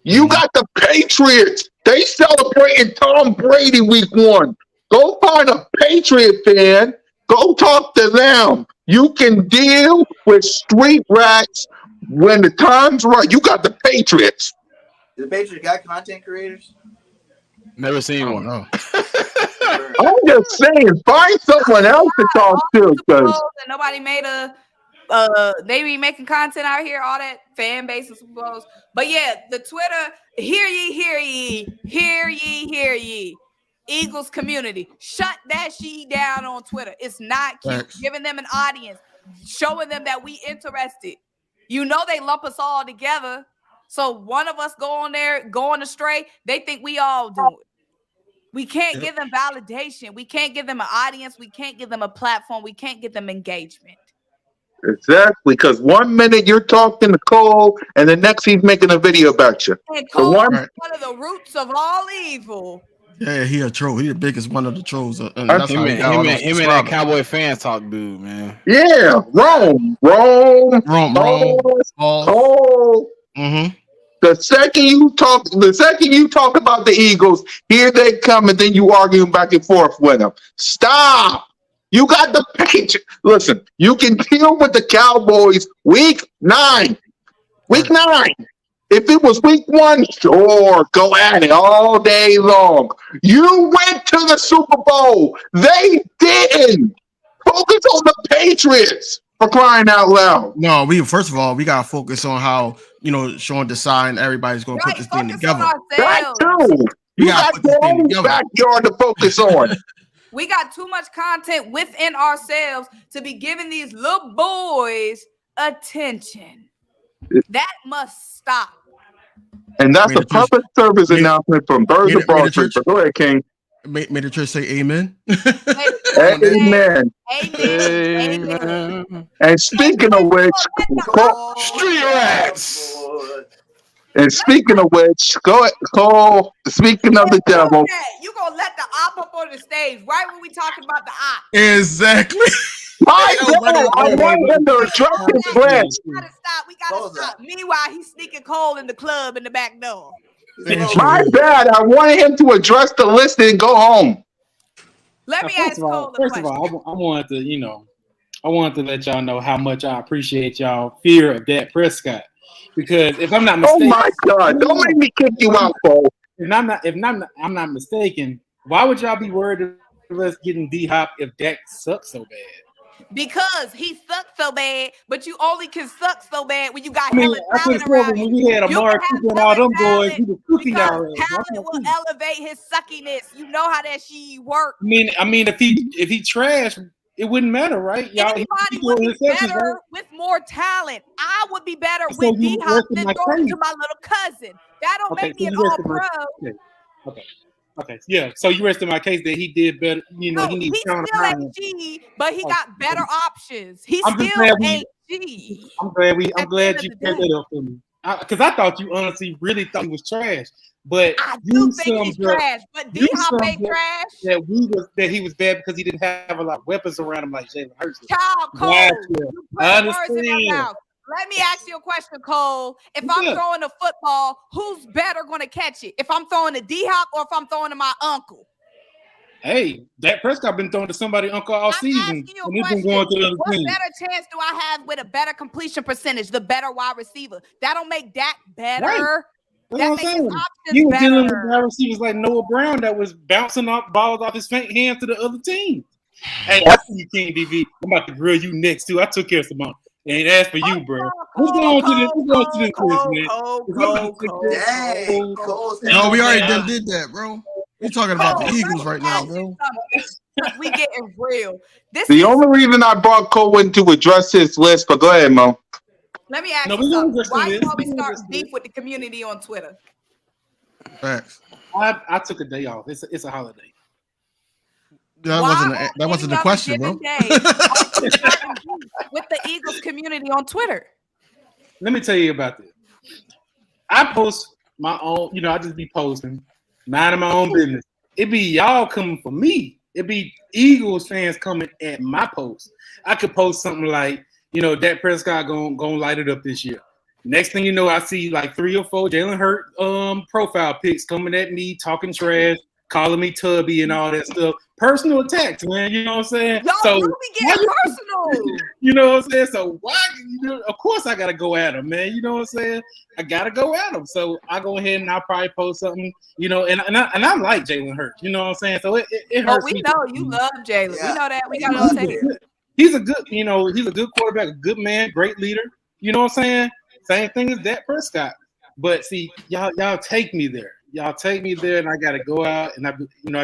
You got the Patriots. They celebrating Tom Brady week 1. Go find a Patriot fan. Go talk to them. You can deal with street rats when the time's right. You got the Patriots. The Patriots got content creators. Never seen one. No. I'm just saying, find someone else to talk to. Because Nobody made a they be making content out here, all that fan base and Super Bowls. But yeah, the Twitter, hear ye, hear ye, hear ye, hear ye. Eagles community, shut that shit down on Twitter. It's not cute. Thanks. Giving them an audience, showing them that we interested. You know they lump us all together. So one of us go on there, going astray, they think we all do it. We can't give them validation. We can't give them an audience. We can't give them a platform. We can't give them engagement. exactly, because 1 minute you're talking to Cole, and the next he's making a video about you. And The Cole one- is one of the roots of all evil. Yeah, he a troll. He the biggest one of the trolls. And Him that's how Him he and, got all him, those and, him and that subscribers. Cowboy fans talk dude, man. Yeah, Rome, Wrong. Cole, Balls. Cole. Mm-hmm. The second you talk about the Eagles, here they come, and then you arguing back and forth with them. Stop. You got the Patriots. Listen, you can deal with the Cowboys week 9. Week 9. If it was week 1, sure, go at it all day long. You went to the Super Bowl. They didn't. Focus on the Patriots, for crying out loud. No, first of all, we gotta focus on how Sean deciding everybody's gonna put this thing together. That too. You got your own backyard to focus on. We got too much content within ourselves to be giving these little boys attention. That must stop. And that's a public service announcement from Birds of Broad Street. Go ahead, King. May the church say amen. Amen. Amen. And speaking of which, street rats. And speaking of which, Cole. Speaking of the devil, You gonna let the op up on the stage right when we talking about the op? Exactly. My God, I want him to address his friends. We gotta stop. Meanwhile, he's sneaking Cole in the club in the back door. My bad. I wanted him to address the list and go home. Let me ask Cole the question. First of all, I wanted to let y'all know how much I appreciate y'all fear of Dak Prescott. Because if I'm not mistaken, oh my God! Don't make me kick you out, Cole. If I'm not mistaken, why would y'all be worried of us getting D-Hop if Dak sucks so bad? Because he sucks so bad, but you only can suck so bad when you got hella talent around you. When we had Amari Cooper and all them boys, he was cooking y'all. Talent will elevate his suckiness. You know how that shit works. I mean, if he trash, it wouldn't matter, right? Anybody would be better with more talent. I would be better with D-Hop than going to my little cousin. That don't make me an all-pro. Okay. Yeah. So you rested my case that he did better. He needs still ain't G, but he got better options. He still ain't G. I'm glad you picked that up for me. Because I thought you honestly really thought he was trash. But I do think he's trash. But D-Hop ain't trash. That he was bad because he didn't have a lot of weapons around him like Jalen Hurts. Child, Cole, you put words in my mouth. Let me ask you a question, Cole. If I'm throwing a football, who's better going to catch it? If I'm throwing to D-Hop or if I'm throwing to my uncle? Hey, Dak Prescott been throwing to somebody uncle all season. And he's been going to the other team. What better chance do I have with a better completion percentage, the better wide receiver? That don't make Dak better. Right. That makes his options he was better. dealing with wide receivers like Noah Brown that was bouncing off balls off his hands to the other team. Hey, I see you, King DV. I'm about to grill you next too. I took care of some. Ain't asked for you, bro. What's going to this man? No, we already did that, bro. We're talking about the Eagles right now, bro. We getting real. The only reason I brought Cole in to address his list, but go ahead, Mo. Let me ask you something. Why you always start beef with the community on Twitter? Facts. I took a day off. It's a holiday. That wasn't the question, bro. With the Eagles community on Twitter. Let me tell you about this. I post my own, I just be posting, minding my own business. It be y'all coming for me. It be Eagles fans coming at my post. I could post something like, Dak Prescott gonna light it up this year. Next thing you know, I see like 3 or 4 Jalen Hurts profile pics coming at me, talking trash, calling me Tubby and all that stuff. Personal attacks, man. You know what I'm saying? Y'all do be getting personal. You know what I'm saying? So why? Of course, I gotta go at him, man. You know what I'm saying? I gotta go at him. So I go ahead and I'll probably post something. And I like Jalen Hurts. You know what I'm saying? So it hurts. Oh, we know you love Jalen. Yeah. We know that. We got to take it. He's a good, he's a good quarterback, a good man, great leader. You know what I'm saying? Same thing as Dak Prescott. But see, y'all take me there. Y'all take me there, and I gotta go out and I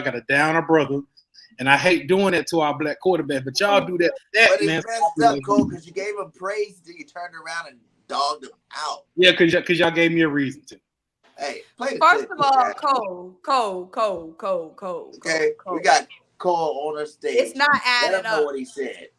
gotta down our brother. And I hate doing that to our black quarterback, but y'all do that. But man. it's messed up, Cole, because you gave him praise until you turned around and dogged him out. Yeah, because y'all gave me a reason to. Hey, play the First clip, of all, Cole. Okay, we got Cole on our stage. It's not adding Let him know what he said.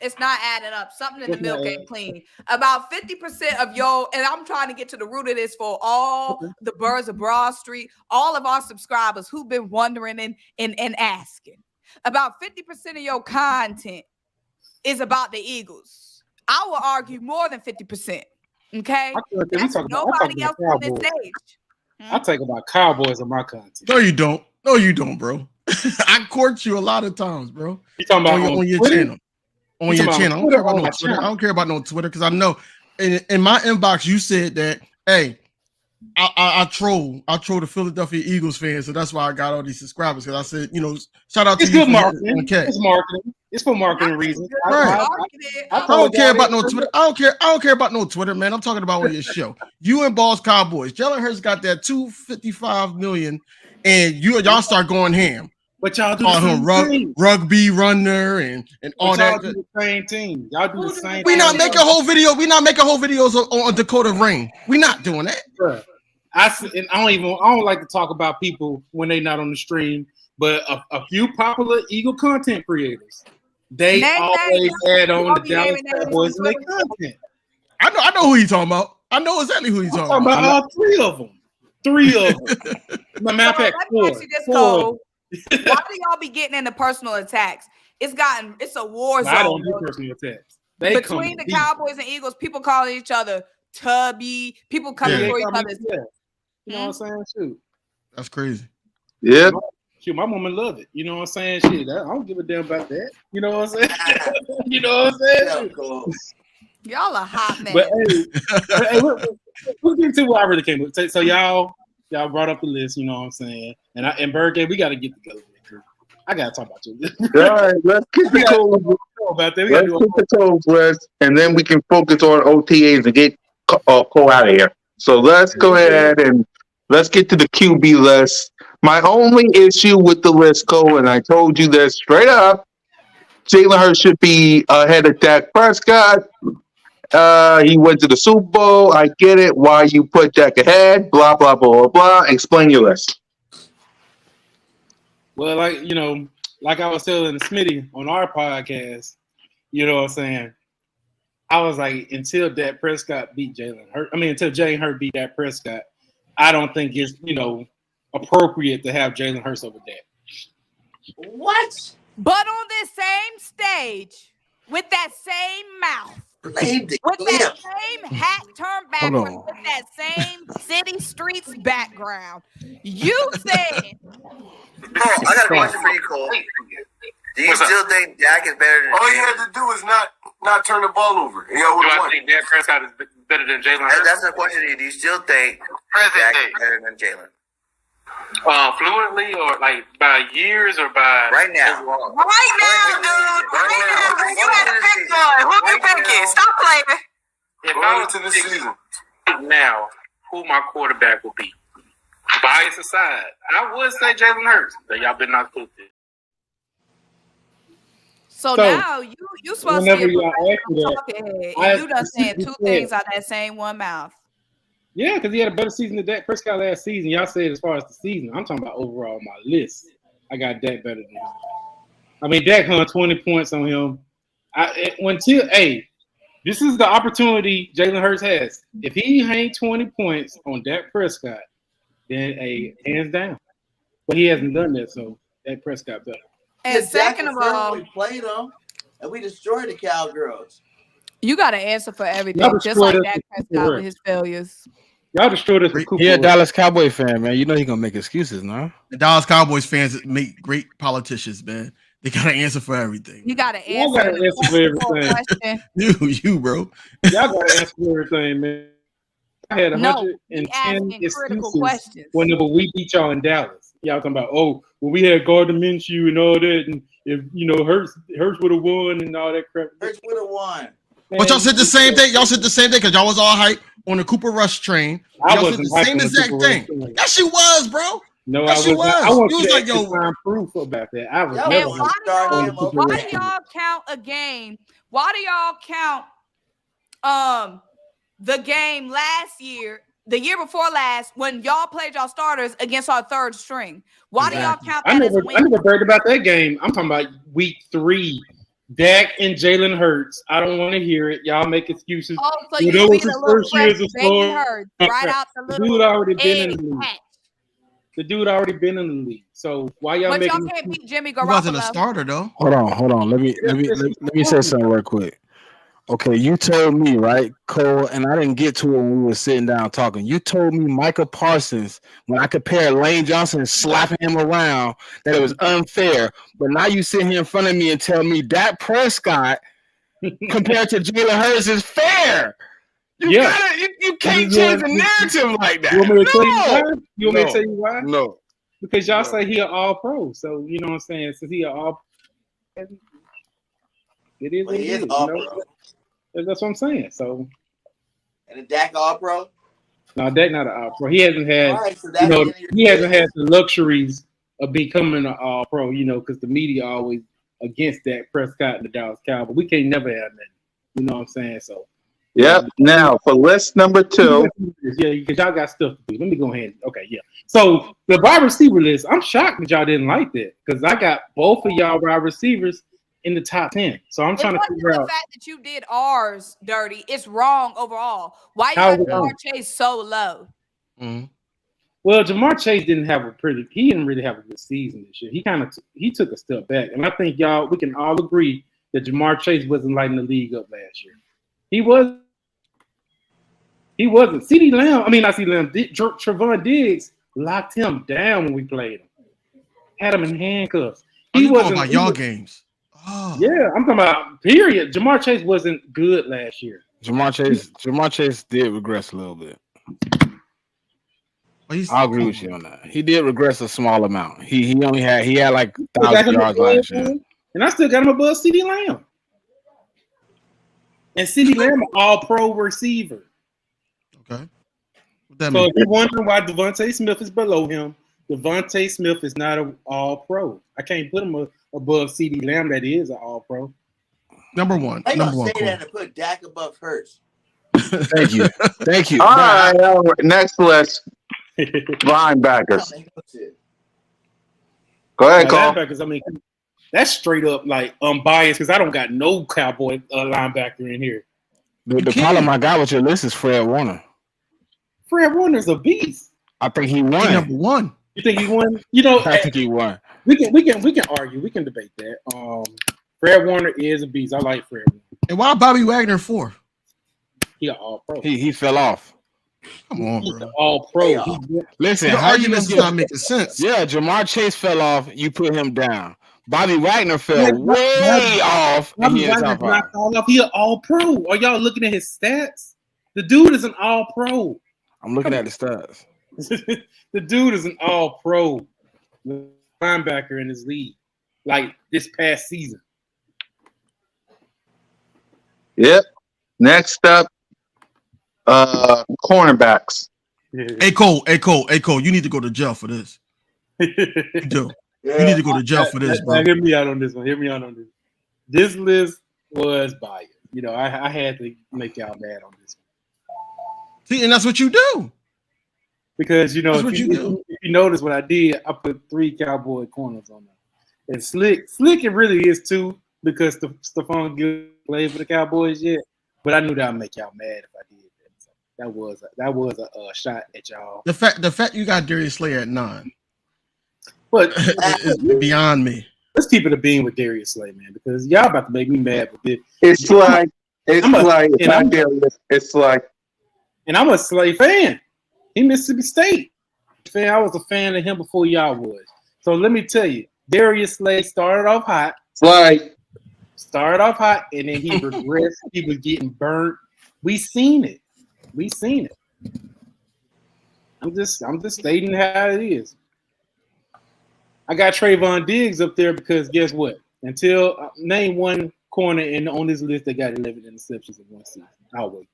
It's not adding up. Something in the milk ain't clean. About 50% of y'all, and I'm trying to get to the root of this for all the Birds of Broad Street, all of our subscribers who've been wondering and asking. About 50% of your content is about the Eagles. I will argue more than 50%. Okay, I feel like we that's talk about nobody else on this Cowboys. stage. I talk about Cowboys in my content. No, you don't. No, you don't, bro. I court you a lot of times, bro. You talking about on your Twitter? channel. On your channel. I don't care about no Twitter. I don't care about no Twitter because I know in my inbox you said that, hey, I troll the Philadelphia Eagles fans, so that's why I got all these subscribers. Because I said, shout out to It's you. good marketing. It's marketing. It's for marketing reasons. Right. I don't care about no Twitter. I don't care about no Twitter, man. I'm talking about on your show. You and Boss Cowboys. Jalen Hurts got that $255 million, and y'all start going ham. But y'all do the same thing. Rugby runner and all that. Y'all do the same thing. Y'all do the same. We not making whole video. We not making whole videos on Dakota Rain. We not doing that. Bruh. I don't like to talk about people when they not on the stream, but a few popular Eagle content creators, they always add on the Dallas Cowboys in their content. I know who you talking about. I know exactly who you talking about. All three of them. My matter of fact, four. Why do y'all be getting into personal attacks? It's a war zone. I don't do personal attacks. Between the Cowboys and Eagles, people calling each other tubby. People coming for each other. You know what I'm saying? Shoot. That's crazy. Yeah. Shoot, my woman love it. You know what I'm saying? Shit, I don't give a damn about that. You know what I'm saying? You know what I'm saying? Y'all are hot, man. But hey, we'll get to what I really came with. So y'all brought up the list, you know what I'm saying? And Bergay, we got to get together. I got to talk about you. All right, let's get the cold. Let's get the cold list, and then we can focus on OTAs and get Cole out of here. So let's go ahead and let's get to the QB list. My only issue with the list, Cole, and I told you this straight up, Jalen Hurts should be ahead of Dak Prescott. He went to the Super Bowl. I get it. Why you put Dak ahead? Blah, blah, blah, blah, blah. Explain your list. Well, like I was telling Smitty on our podcast, you know what I'm saying? I was like, until Dak Prescott beat Jalen Hurts, until Jalen Hurts beat Dak Prescott, I don't think it's, appropriate to have Jalen Hurts over Dak. What? But on this same stage, with that same mouth, with that same hat turned backwards, with that same city streets background, you said. Oh, I got a question for you, Cole. Do you still think Dak is better than All you had to do is not turn the ball over. Do I think Dak Prescott is better than Jalen Hurts? That's the question to you. Do you still think Dak is better than Jalen? Fluently or like by years or by right now? Right now, dude. Right now. You gotta pick one. Who you picking? Stop playing. If I was to the season now, who my quarterback will be? Bias aside, I would say Jalen Hurts. But y'all better not put this. So now you supposed to be a talking head, and you done saying two things out of that same one mouth. Yeah, because he had a better season than Dak Prescott last season. Y'all said as far as the season. I'm talking about overall on my list. I got Dak better than him. Dak hung 20 points on him. This is the opportunity Jalen Hurts has. If he hang 20 points on Dak Prescott, then hands down. But he hasn't done that, so Dak Prescott better. And second of all, we played them and we destroyed the Cowgirls. You got to answer for everything, just like Dak Prescott with his failures. Y'all destroyed us. He a Dallas Cowboy fan, man. You know he gonna make excuses now. The Dallas Cowboys fans make great politicians, man. They gotta answer for everything. You gotta answer for everything. you, bro. Y'all gotta answer for everything, man. I had 110 excuses whenever we beat y'all in Dallas. Y'all talking about, when we had Gardner Minshew and all that, and if Hurts would have won and all that crap. Hurts would have won. Man, but y'all said the same thing. Y'all said the same thing because y'all was all hype on the Cooper Rush train. Y'all said the same exact thing. Yes, she was, bro. No, yes, I was. I was like, yo, find proof about that. I was never. Why do y'all count a game? Why do y'all count the game last year, the year before last, when y'all played y'all starters against our third string? Why do y'all count that as a win? I never heard about that game. I'm talking about week 3. Dak and Jalen Hurts. I don't want to hear it. Y'all make excuses. Oh, so you beat a little fresh baby Hurts right out the little dude already been in the league. The dude already been in the league. So why y'all making? But y'all can't beat Jimmy Garoppolo. He wasn't a starter though. Hold on. Let me say something real quick. Okay, you told me, right, Cole, and I didn't get to it when we were sitting down talking. You told me Micah Parsons, when I compared Lane Johnson slapping him around, that it was unfair. But now you sit here in front of me and tell me Dak Prescott compared to Jalen Hurts is fair. You can't change the narrative like that. You want me to tell you why? You want me to tell you why? No. Because y'all say he an all pro. So you know what I'm saying? Since he an all pro, it is Well, what he it is is. all You know? pro. That's what I'm saying. So And the Dak all pro. no, Dak not an all pro. He hasn't had All right, so that's the end of your he hasn't had the luxuries of becoming an all pro, because the media always against Dak Prescott and the Dallas Cowboys. We can't never have that. You know what I'm saying? So Yep. Now for list number 2. yeah, because y'all got stuff to do. Let me go ahead. Okay, yeah. So the wide receiver list, I'm shocked that y'all didn't like that because I got both of y'all wide receivers in the top 10. So I'm trying to figure out the fact that you did ours dirty. It's wrong overall. Why you how got Jamar Chase so low? Mm-hmm. Well, Jamar Chase didn't really have a good season this year. He took a step back, and I think we can all agree that Jamar Chase wasn't lighting the league up last year. He wasn't. CeeDee Lamb, not CeeDee Lamb, Trevon Diggs locked him down when we played him. Had him in handcuffs. He wasn't about y'all games. Oh. Yeah, I'm talking about period. Jamar Chase wasn't good last year. Jamar Chase did regress a little bit. I agree with you on that. He did regress a small amount. He had like 1,000 yards last year. And I still got him above CeeDee Lamb. And CeeDee Lamb, an all-pro receiver. Okay. So if you're wondering why Devontae Smith is below him, Devontae Smith is not an all-pro. I can't put him above CeeDee Lamb. That is an all-pro. Number one. I don't say that to put Dak above Hurts. Thank you. All right. Next list. Linebackers. Go ahead, Cole. Linebackers, that's straight up like unbiased because I don't got no Cowboy linebacker in here. The problem I got with your list is Fred Warner. Fred Warner's a beast. I think he won. He number one. You think he won? I think he won. We can argue. We can debate that. Fred Warner is a beast. I like Fred Warner. And why Bobby Wagner 4? He all pro. He fell off. Come on, bro. All pro. Listen, the argument is not making sense. Yeah, Jamar Chase fell off. You put him down. Bobby Wagner fell way off. Bobby Wagner did not fall off. He an all pro. Are y'all looking at his stats? The dude is an all pro. I'm looking at the stats. The dude is an all pro linebacker in his league, like this past season. Yep. Next up, cornerbacks. Hey Cole, you need to go to jail for this. You do. You need to go to jail for this, bro. Hear me out on this one. This list was biased. I had to make y'all mad on this one. See, and that's what you do. Because if you notice what I did, I put 3 Cowboy corners on there. And Slick it really is 2 because Stephon Gilmore played for the Cowboys yet. But I knew that would make y'all mad if I did that. So that was a shot at y'all. The fact you got Darius Slay at 9. But it's beyond me. Let's keep it a bean with Darius Slay, man, because y'all about to make me mad with this. It's like and I'm a Slay fan. He Mississippi State fan. I was a fan of him before y'all was. So let me tell you, Darius Slay started off hot, and then he regressed. He was getting burnt. We seen it. I'm just stating how it is. I got Trayvon Diggs up there because guess what? Until name one corner on this list that got 11 interceptions in one season. I'll wait.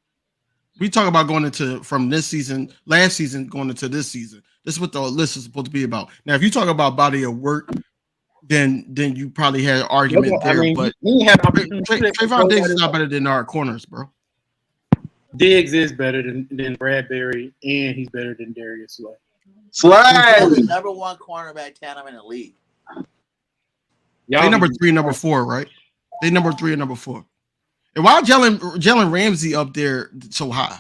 We talk about going from this season, last season, going into this season. This is what the list is supposed to be about. Now, if you talk about body of work, then you probably had an argument there. But Trayvon Diggs is not better than our corners, bro. Diggs is better than Bradbury, and he's better than Darius Slay. The number 1 cornerback tandem in the league. They number 3 and number 4, right? They number 3 and number 4. And why Jalen Ramsey up there so high?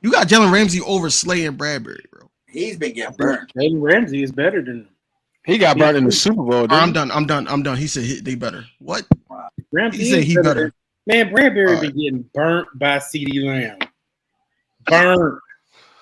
You got Jalen Ramsey over Slay and Bradbury, bro. He's been getting burned. Jalen Ramsey is better than him. He got burned in the Super Bowl. I'm done. He said they better. What? Ramsey he said he better. Man, Bradbury All been getting burnt by CeeDee Lamb. Burnt.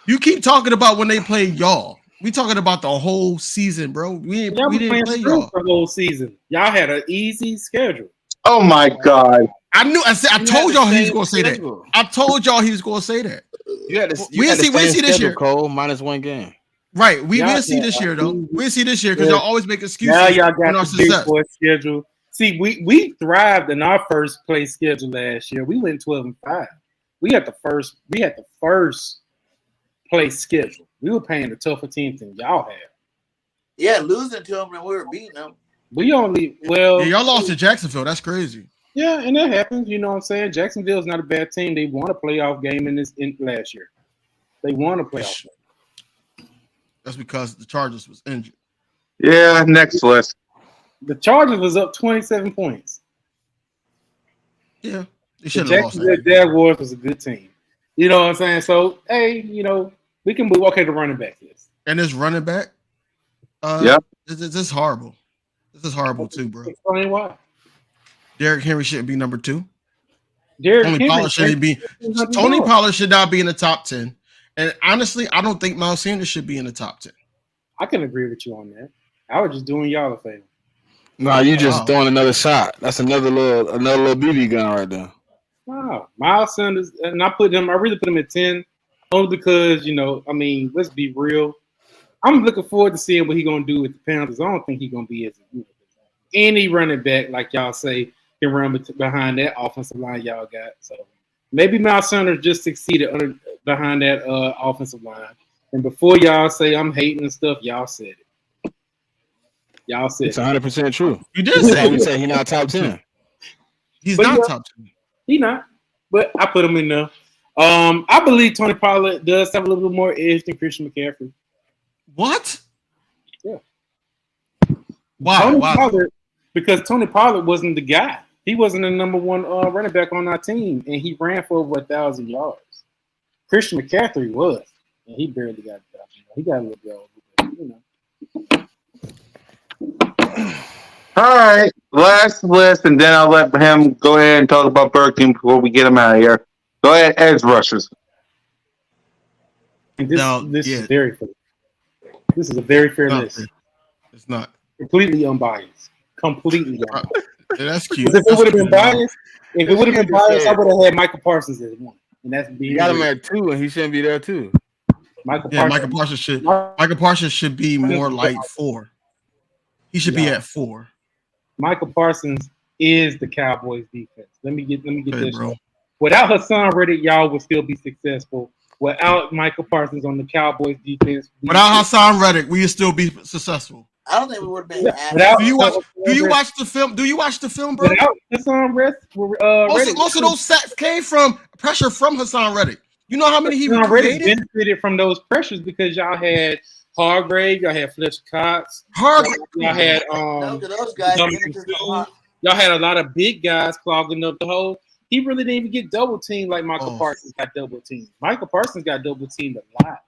You keep talking about when they played y'all. We talking about the whole season, bro. We Y'all been didn't playing play screw y'all. for the whole season. Y'all had an easy schedule. Oh my God. I knew. I said. I You told had the y'all he was same going to say that. schedule. I told y'all he was going to say that. You had the We'll see same this schedule, year. Cole, minus one game. Right. Y'all We'll see this had year though. easy- We'll see this year because Yeah. y'all always make Now excuses y'all on got our the big success. boy schedule. See, we thrived in our first place schedule last year. We went 12-5. We had the first place schedule. We were paying the tougher teams than y'all had. Yeah, losing to them and we were beating them. We only Yeah, y'all lost to Jacksonville. That's crazy. Yeah, and that happens. You know what I'm saying? Jacksonville's not a bad team. They won a playoff game in last year. They won a playoff game. That's because the Chargers was injured. Yeah, next list. The Chargers was up 27 points. Yeah, they The should have lost Jacksonville that. Jaguars was a good team. You know what I'm saying? So, hey, we can move. Okay, the running back list. And this running back, Yep. this is horrible. This is horrible too, bro. Explain why. Derrick Henry shouldn't be number 2. Derrick Tony Henry Pollard shouldn't be. Tony Pollard should not be in the top 10. And honestly, I don't think Miles Sanders should be in the top 10. I can agree with you on that. I was just doing y'all a favor. No, you just Wow. throwing another shot. That's another little BB gun right there. Wow, Miles Sanders, and I really put him at 10, only because let's be real. I'm looking forward to seeing what he's gonna do with the Panthers. I don't think he's gonna be as any running back like y'all say can run behind that offensive line y'all got. So maybe Miles Sanders just succeeded behind that offensive line. And before y'all say I'm hating and stuff, y'all said it. Y'all said It's 100% true. You did say We it. say he's not top 10. He's But not yeah. top 10. He not, but I put him in there. I believe Tony Pollard does have a little bit more edge than Christian McCaffrey. What? Yeah. Why? Pollard, because Tony Pollard wasn't the guy. He wasn't the number one running back on our team, and he ran for over 1,000 yards. Christian McCaffrey was, and he barely got it. He got a little bit, All right, last list, and then I'll let him go ahead and talk about Burger before we get him out of here. Go ahead, edge rushers. And this is very fair. This is a very fair list. It's not Completely unbiased. Completely unbiased. Yeah, that's cute. If it would have been biased, I would have had Michael Parsons as one, and that's being. You got him at 2, and he shouldn't be there too. Michael Parsons should be more like 4. He should be at 4. Michael Parsons is the Cowboys defense. Let me get this, bro. Without Hassan Reddick, y'all would still be successful. Without Michael Parsons on the Cowboys defense, without Hassan Reddick, we would still be successful. I don't think we would have been. Do you watch the film? Do you watch the film, bro? Without Hassan Reddick, most of those sacks came from pressure from Hassan Reddick. You know how many he created? Benefited from those pressures because y'all had Hargrave, y'all had Fletcher Cox, y'all had those guys. Y'all had a lot of big guys clogging up the hole. He really didn't even get double teamed like Michael Parsons got double teamed. Michael Parsons got double teamed a lot.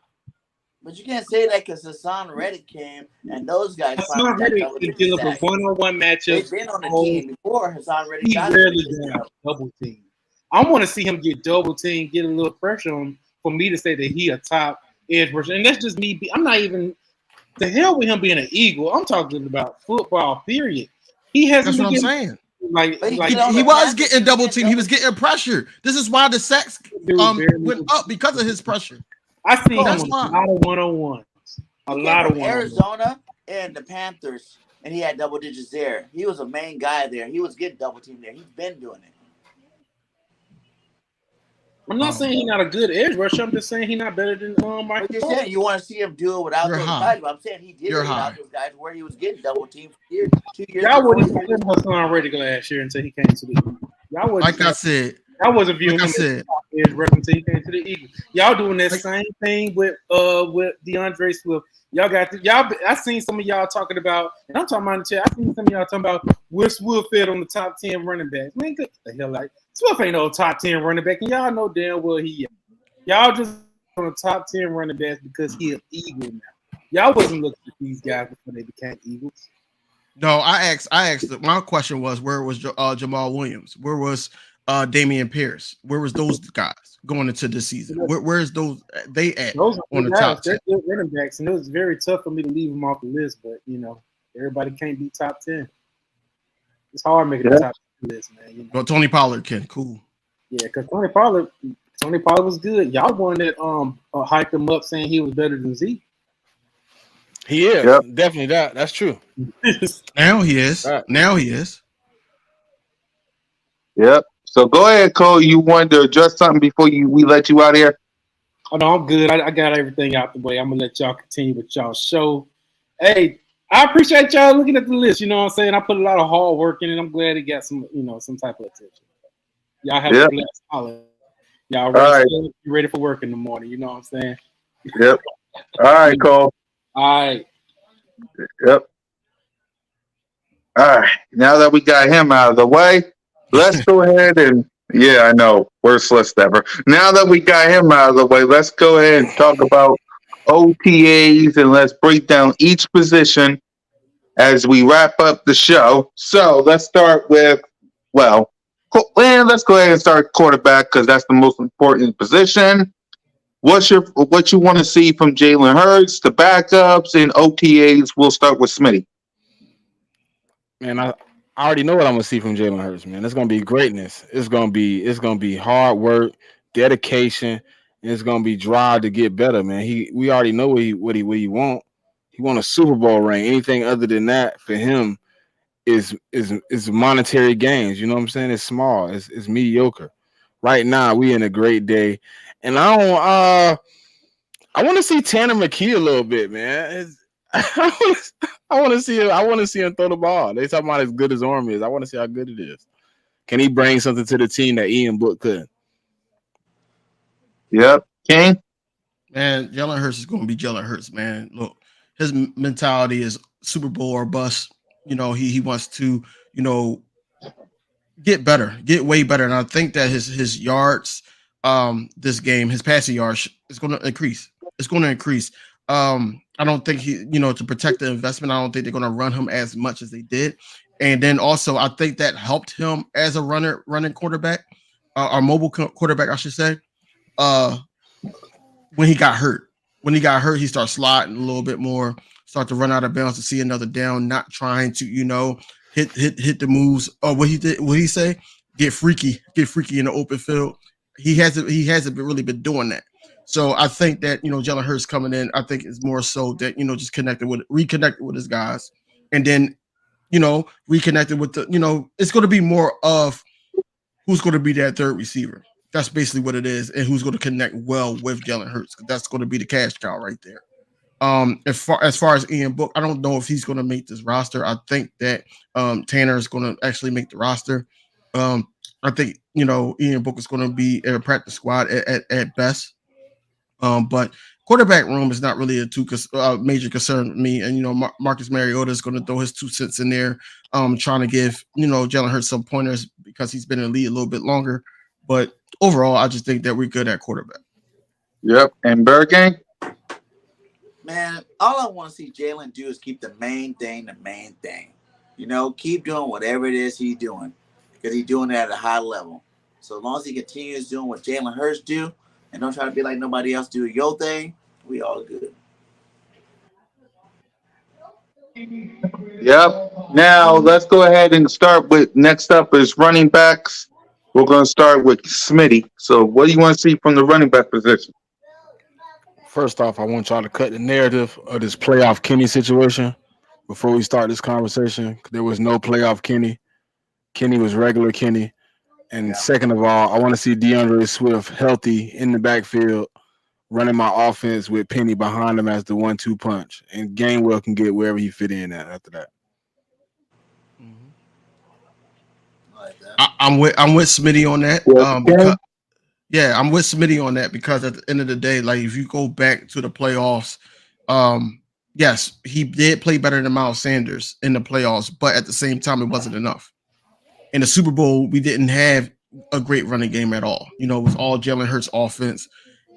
But you can't say that because Hassan Reddick came and those guys. Hassan Reddick can deal with one-on-one matchups. They've been on the team before. Hassan Reddick. He rarely got double teamed. I want to see him get double teamed, get a little pressure on him for me to say that he a top edge rusher. And that's just me. I'm not even the hell with him being an Eagle. I'm talking about football. Period. He hasn't. That's what I'm saying. He was getting double teamed. He was getting pressure. This is why the sacks went up because of his pressure. I seen him on a lot of one-on-ones. A lot of one-on-ones. Arizona and the Panthers, and he had double digits there. He was a main guy there. He was getting double teamed there. He's been doing it. I'm not saying he's not a good edge rusher. I'm just saying he's not better than Michael. But you're saying you want to see him do it without those guys. But I'm saying he did it without those guys where he was getting double teamed for 2 years. Y'all wouldn't have him Hassan Reddick last year until he came to the Eagles. Y'all wouldn't. Like I said, I wasn't viewing him as edge rusher until he came to the Eagles. Y'all doing that same thing with DeAndre Swift. Y'all got I seen some of y'all talking about, and I'm talking about the chair. I seen some of y'all talking about where Swift fed on the top 10 running backs. Man, get the hell out. Swift ain't no top 10 running back, and y'all know damn well he is. Y'all just on the top 10 running backs because he an Eagle now. Y'all wasn't looking at these guys before they became Eagles. No, I asked. My question was, where was Jamal Williams? Where was Damian Pierce? Where was those guys going into this season? Where's those they at Those are on the good top guys. They're 10? good running backs, and it was very tough for me to leave them off the list. But everybody can't be top 10. It's hard making the top 10 list, man. Well, Tony Pollard can. Cool. Yeah, because Tony Pollard was good. Y'all one that hyped him up, saying he was better than Zeke. He is definitely that. That's true. Now he is. Now he is. Yep. So go ahead, Cole. You wanted to address something before we let you out here? Oh no, I'm good. I got everything out the way. I'm gonna let y'all continue with y'all's show. Hey, I appreciate y'all looking at the list. You know what I'm saying? I put a lot of hard work in it. I'm glad it got some type of attention. Y'all have a blessed holiday. Y'all ready for work in the morning. You know what I'm saying? Yep. All right, Cole. All right. Yep. All right. Now that we got him out of the way, let's go ahead and I know, worst list ever. Now that we got him out of the way, let's go ahead and talk about OTAs and let's break down each position as we wrap up the show. So let's start with let's go ahead and start quarterback because that's the most important position. What you want to see from Jalen Hurts, the backups, and OTAs? We'll start with Smitty. Man, I already know what I'm gonna see from Jalen Hurts, man. It's gonna be greatness. It's gonna be hard work, dedication, and it's gonna be drive to get better, man. We already know what he want. He want a Super Bowl ring. Anything other than that for him is monetary gains. You know what I'm saying? It's small. It's mediocre. Right now, we in a great day, and I want to see Tanner McKee a little bit, man. I want to see him throw the ball. They talking about as good as Arm is. I want to see how good it is. Can he bring something to the team that Ian Book couldn't? Yep. King? Man, Jalen Hurts is going to be Jalen Hurts, man. Look, his mentality is Super Bowl or bust. He wants to, get better, get way better. And I think that his yards, this game, his passing yards is going to increase. It's going to increase. I don't think to protect the investment, I don't think they're going to run him as much as they did. And then also, I think that helped him as a running quarterback, or mobile quarterback, I should say. When he got hurt, he started sliding a little bit more, start to run out of bounds to see another down, not trying to, hit the moves. Or what he say? Get freaky in the open field. He hasn't really been doing that. So I think that Jalen Hurts coming in, I think it's more so that just reconnected with his guys, and then reconnected with the it's going to be more of who's going to be that third receiver. That's basically what it is, and who's going to connect well with Jalen Hurts. That's going to be the cash cow right there. As far as Ian Book, I don't know if he's going to make this roster. I think that Tanner is going to actually make the roster. I think Ian Book is going to be in a practice squad at best. But quarterback room is not really a major concern with me. And Marcus Mariota is going to throw his 2 cents in there, trying to give Jalen Hurts some pointers because he's been in the league a little bit longer. But overall, I just think that we're good at quarterback. Yep. And Burgang? Man, all I want to see Jalen do is keep the main thing the main thing. Keep doing whatever it is he's doing because he's doing it at a high level. So as long as he continues doing what Jalen Hurts do and don't try to be like nobody else do your thing, we all good. Yep. Now let's go ahead and start with next up is running backs. We're going to start with Smitty. So what do you want to see from the running back position? First off, I want y'all to cut the narrative of this playoff Kenny situation before we start this conversation. There was no playoff Kenny. Kenny was regular Kenny. And second of all, I want to see DeAndre Swift healthy in the backfield, running my offense with Penny behind him as the 1-2 punch. And Gainwell can get wherever he fit in at after that. I'm with Smitty on that. I'm with Smitty on that because at the end of the day, like if you go back to the playoffs, yes, he did play better than Miles Sanders in the playoffs, but at the same time, it wasn't enough. In the Super Bowl, we didn't have a great running game at all. It was all Jalen Hurts offense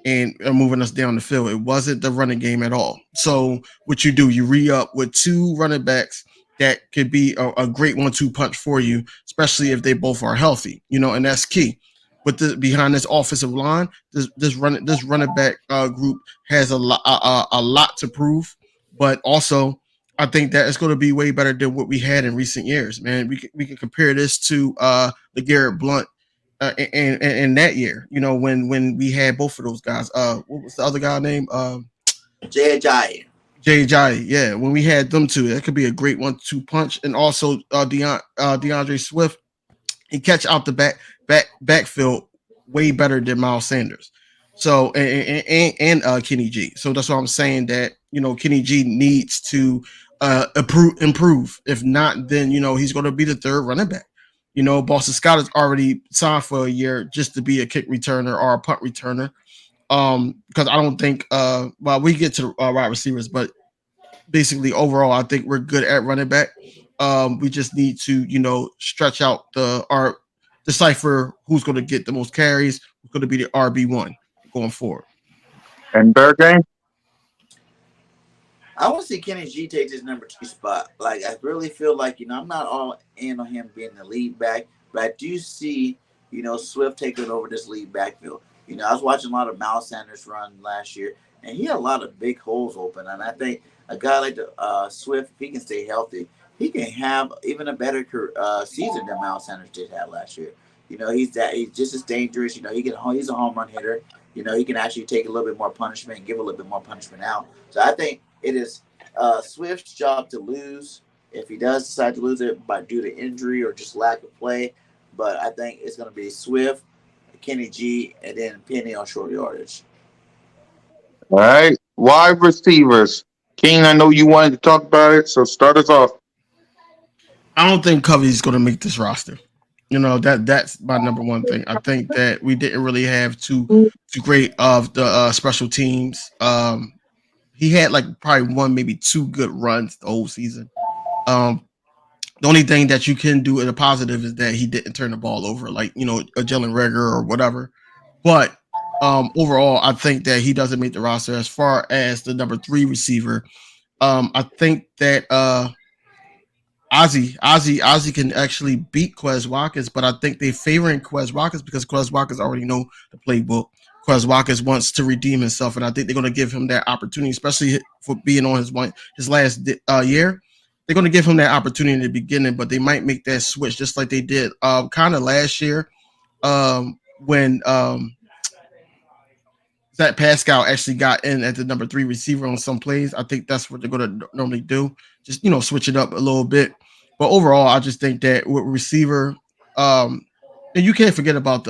and moving us down the field. It wasn't the running game at all. So what you do, you re-up with 2 running backs that could be a great 1-2 punch for you, especially if they both are healthy, and that's key. But behind this offensive line, this running back group has a lot to prove, but also I think that it's going to be way better than what we had in recent years, man. We can compare this to the Garrett Blunt in that year, when we had both of those guys. What was the other guy name? Jay. Jay Ajayi, yeah. When we had them two, that could be a great 1-2 punch. And also DeAndre Swift, he catch out the backfield way better than Miles Sanders. So and Kenny G. So that's why I'm saying that Kenny G needs to improve. If not, then he's going to be the third running back. Boston Scott has already signed for a year just to be a kick returner or a punt returner. Because I don't think well, we get to wide receivers, but basically overall I think we're good at running back. We just need to stretch out our decipher who's going to get the most carries, who's going to be the RB1 going forward. And third game? I want to see Kenny G take this number 2 spot. Like, I really feel like, I'm not all in on him being the lead back, but I do see, Swift taking over this lead backfield. I was watching a lot of Miles Sanders run last year, and he had a lot of big holes open. And I think a guy like Swift, if he can stay healthy, he can have even a better season than Miles Sanders did have last year. He's just as dangerous. He's a home run hitter. He can actually take a little bit more punishment and give a little bit more punishment out. So I think it is Swift's job to lose if he does decide to lose it due to injury or just lack of play. But I think it's going to be Swift, Kenny G, and then Penny on short yardage. All right. Wide receivers. King, I know you wanted to talk about it, so start us off. I don't think Covey's going to make this roster. That's my number one thing. I think that we didn't really have too great of the special teams. He had like probably one, maybe two good runs the whole season. The only thing that you can do in a positive is that he didn't turn the ball over, like a Jalen Reagor or whatever. But overall, I think that he doesn't make the roster. As far as the number 3 receiver, I think that Ozzy can actually beat Quez Watkins, but I think they're favoring Quez Watkins because Quez Watkins already know the playbook. Quez Watkins wants to redeem himself, and I think they're going to give him that opportunity, especially for being on his last year. They're going to give him that opportunity in the beginning, but they might make that switch just like they did kind of last year when Zach Pascal actually got in at the number 3 receiver on some plays. I think that's what they're going to normally do, just switch it up a little bit. But overall, I just think that with receiver, and you can't forget about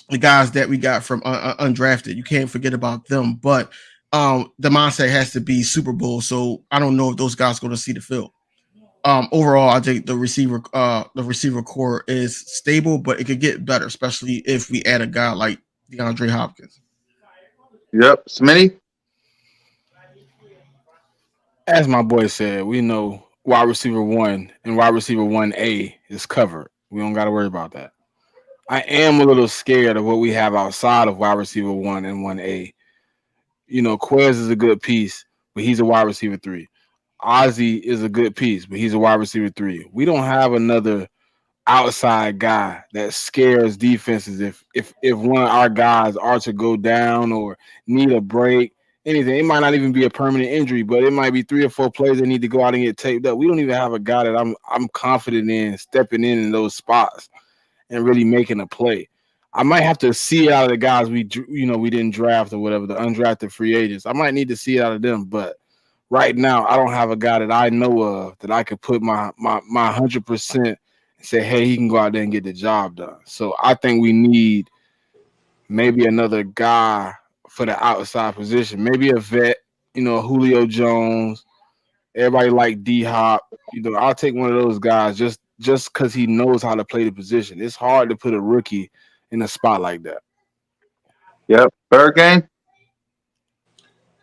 the guys that we got from undrafted. You can't forget about them. But the mindset has to be Super Bowl. So I don't know if those guys are going to see the field. Overall, I think the receiver core is stable, but it could get better, especially if we add a guy like DeAndre Hopkins. Yep. Smitty? As my boy said, we know wide receiver 1 and wide receiver 1A is covered. We don't got to worry about that. I am a little scared of what we have outside of wide receiver 1 and 1A. Quez is a good piece, but he's a wide receiver 3. Ozzy is a good piece, but he's a wide receiver 3. We don't have another outside guy that scares defenses if one of our guys are to go down or need a break, anything. It might not even be a permanent injury, but it might be 3 or 4 players that need to go out and get taped up. We don't even have a guy that I'm confident in stepping in those spots and really making a play. I might have to see it out of the guys we didn't draft or whatever, the undrafted free agents. I might need to see it out of them, but right now I don't have a guy that I know of that I could put my 100% and say, hey, he can go out there and get the job done. So I think we need maybe another guy for the outside position, maybe a vet, Julio Jones. Everybody like D-Hop. I'll take one of those guys just because he knows how to play the position. It's hard to put a rookie in a spot like that. Yep. Third game?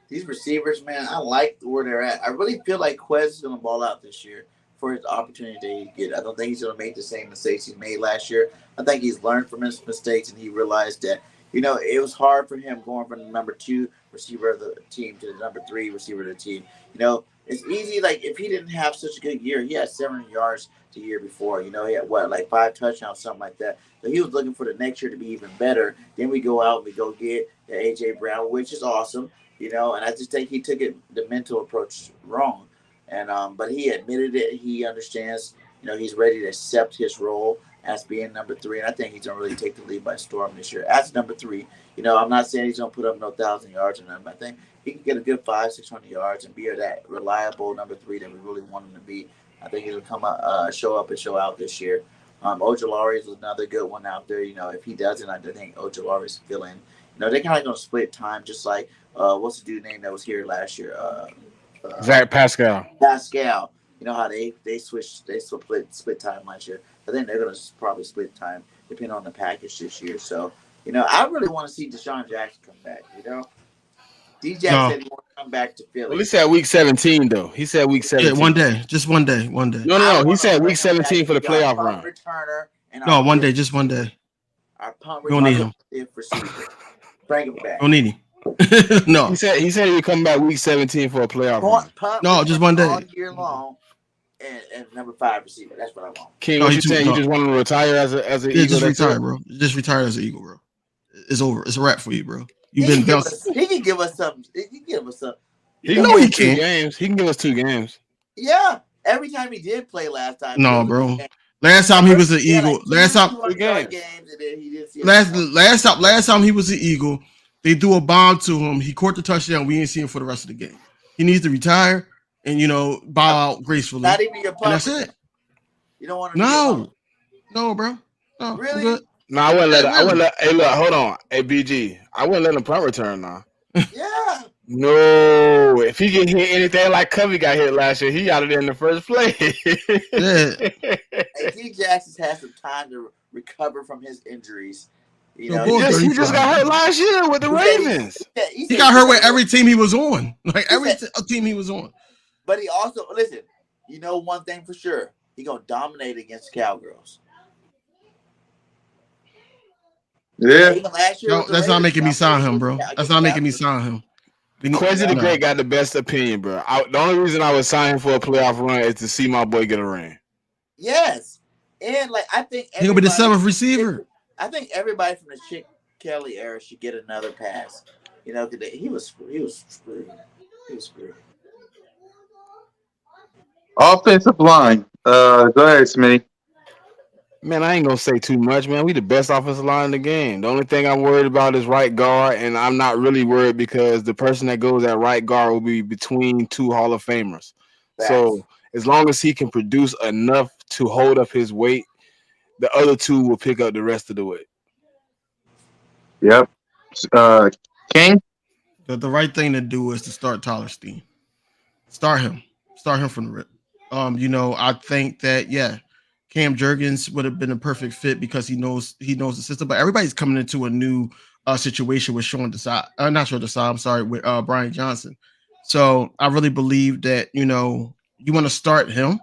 These receivers, man, I like where they're at. I really feel like Quez is going to ball out this year for his opportunity that he get. I don't think he's going to make the same mistakes he made last year. I think he's learned from his mistakes, and he realized that, it was hard for him going from the number 2 receiver of the team to the number 3 receiver of the team. It's easy. Like if he didn't have such a good year, he had 700 yards the year before. You know, he had what, like 5 touchdowns, something like that. So he was looking for the next year to be even better. Then we go out and we go get the AJ Brown, which is awesome. You know, and I just think he took it the mental approach wrong. And but he admitted it. He understands. You know, he's ready to accept his role as being number 3, and I think he's gonna really take the lead by storm this year as number 3. You know, I'm not saying he's gonna put up no 1,000 yards or nothing. I think he can get a good 500-600 yards and be that reliable number 3 that we really want him to be. I think he'll come show up and show out this year. Ojolari is another good one out there. You know, if he doesn't, I think Ojolari is filling. You know, they're kind of gonna split time, just like what's the dude name that was here last year? Zach Pascal. Pascal. You know how they split time last year. I think they're gonna probably split time depending on the package this year. So, you know, I really want to see Deshaun Jackson come back. You know, DJ said he want to come back to Philly. Well, he said week 17 though. He said week 17. Yeah, one day, just one day. No. He said week 17 for the playoff run. Returner and no, one day, just one day. Our punt don't need him. Bring him back. Don't need him. No. He said he would come back week 17 for a playoff run. No, just one day. All year long. And number 5 receiver. That's what I want. King, what you saying? You just want him to retire as an Eagle? Just retire, bro. Just retire as an Eagle, bro. It's over. It's a wrap for you, bro. You've been bouncing. He can give us some. He can give us some. He can give us 2 games. Yeah. Every time he did play last time. No, bro. Last time he was an Eagle. Last time he was an Eagle, they threw a bomb to him. He caught the touchdown. We didn't see him for the rest of the game. He needs to retire and, you know, bow out gracefully. Not even your punt. And that's it. You don't want to. No, bro. No, really? No, I wouldn't let. Hey, look, hold on. Hey, BG, I wouldn't let him punt return now. Yeah. No, if he get hit anything like Covey got hit last year, he out of there in the first place. Yeah. Hey, D. Jackson's had some time to recover from his injuries. You know, he just got hurt last year with the Ravens. He got hurt with every team he was on. Like every team he was on. But he also, listen, you know one thing for sure. He going to dominate against the Cowgirls. Yeah. No, that's not making me sign him, bro. That's not making me sign him. Quincy the Great got the best opinion, bro. The only reason I was signing for a playoff run is to see my boy get a ring. Yes. And, like, I think he going to be the 7th receiver. I think everybody from the Chick Kelly era should get another pass. You know, because he was screwed. He was screwed. Offensive line. Go ahead, Smitty. Man, I ain't gonna say too much, man. We the best offensive line in the game. The only thing I'm worried about is right guard, and I'm not really worried because the person that goes at right guard will be between 2 Hall of Famers. Facts. So as long as he can produce enough to hold up his weight, the other 2 will pick up the rest of the weight. Yep. King? The right thing to do is to start Tyler Steen. Start him from the rip. You know, I think that Cam Jurgens would have been a perfect fit because he knows the system. But everybody's coming into a new situation with with Brian Johnson. So I really believe that, you know, you want to start him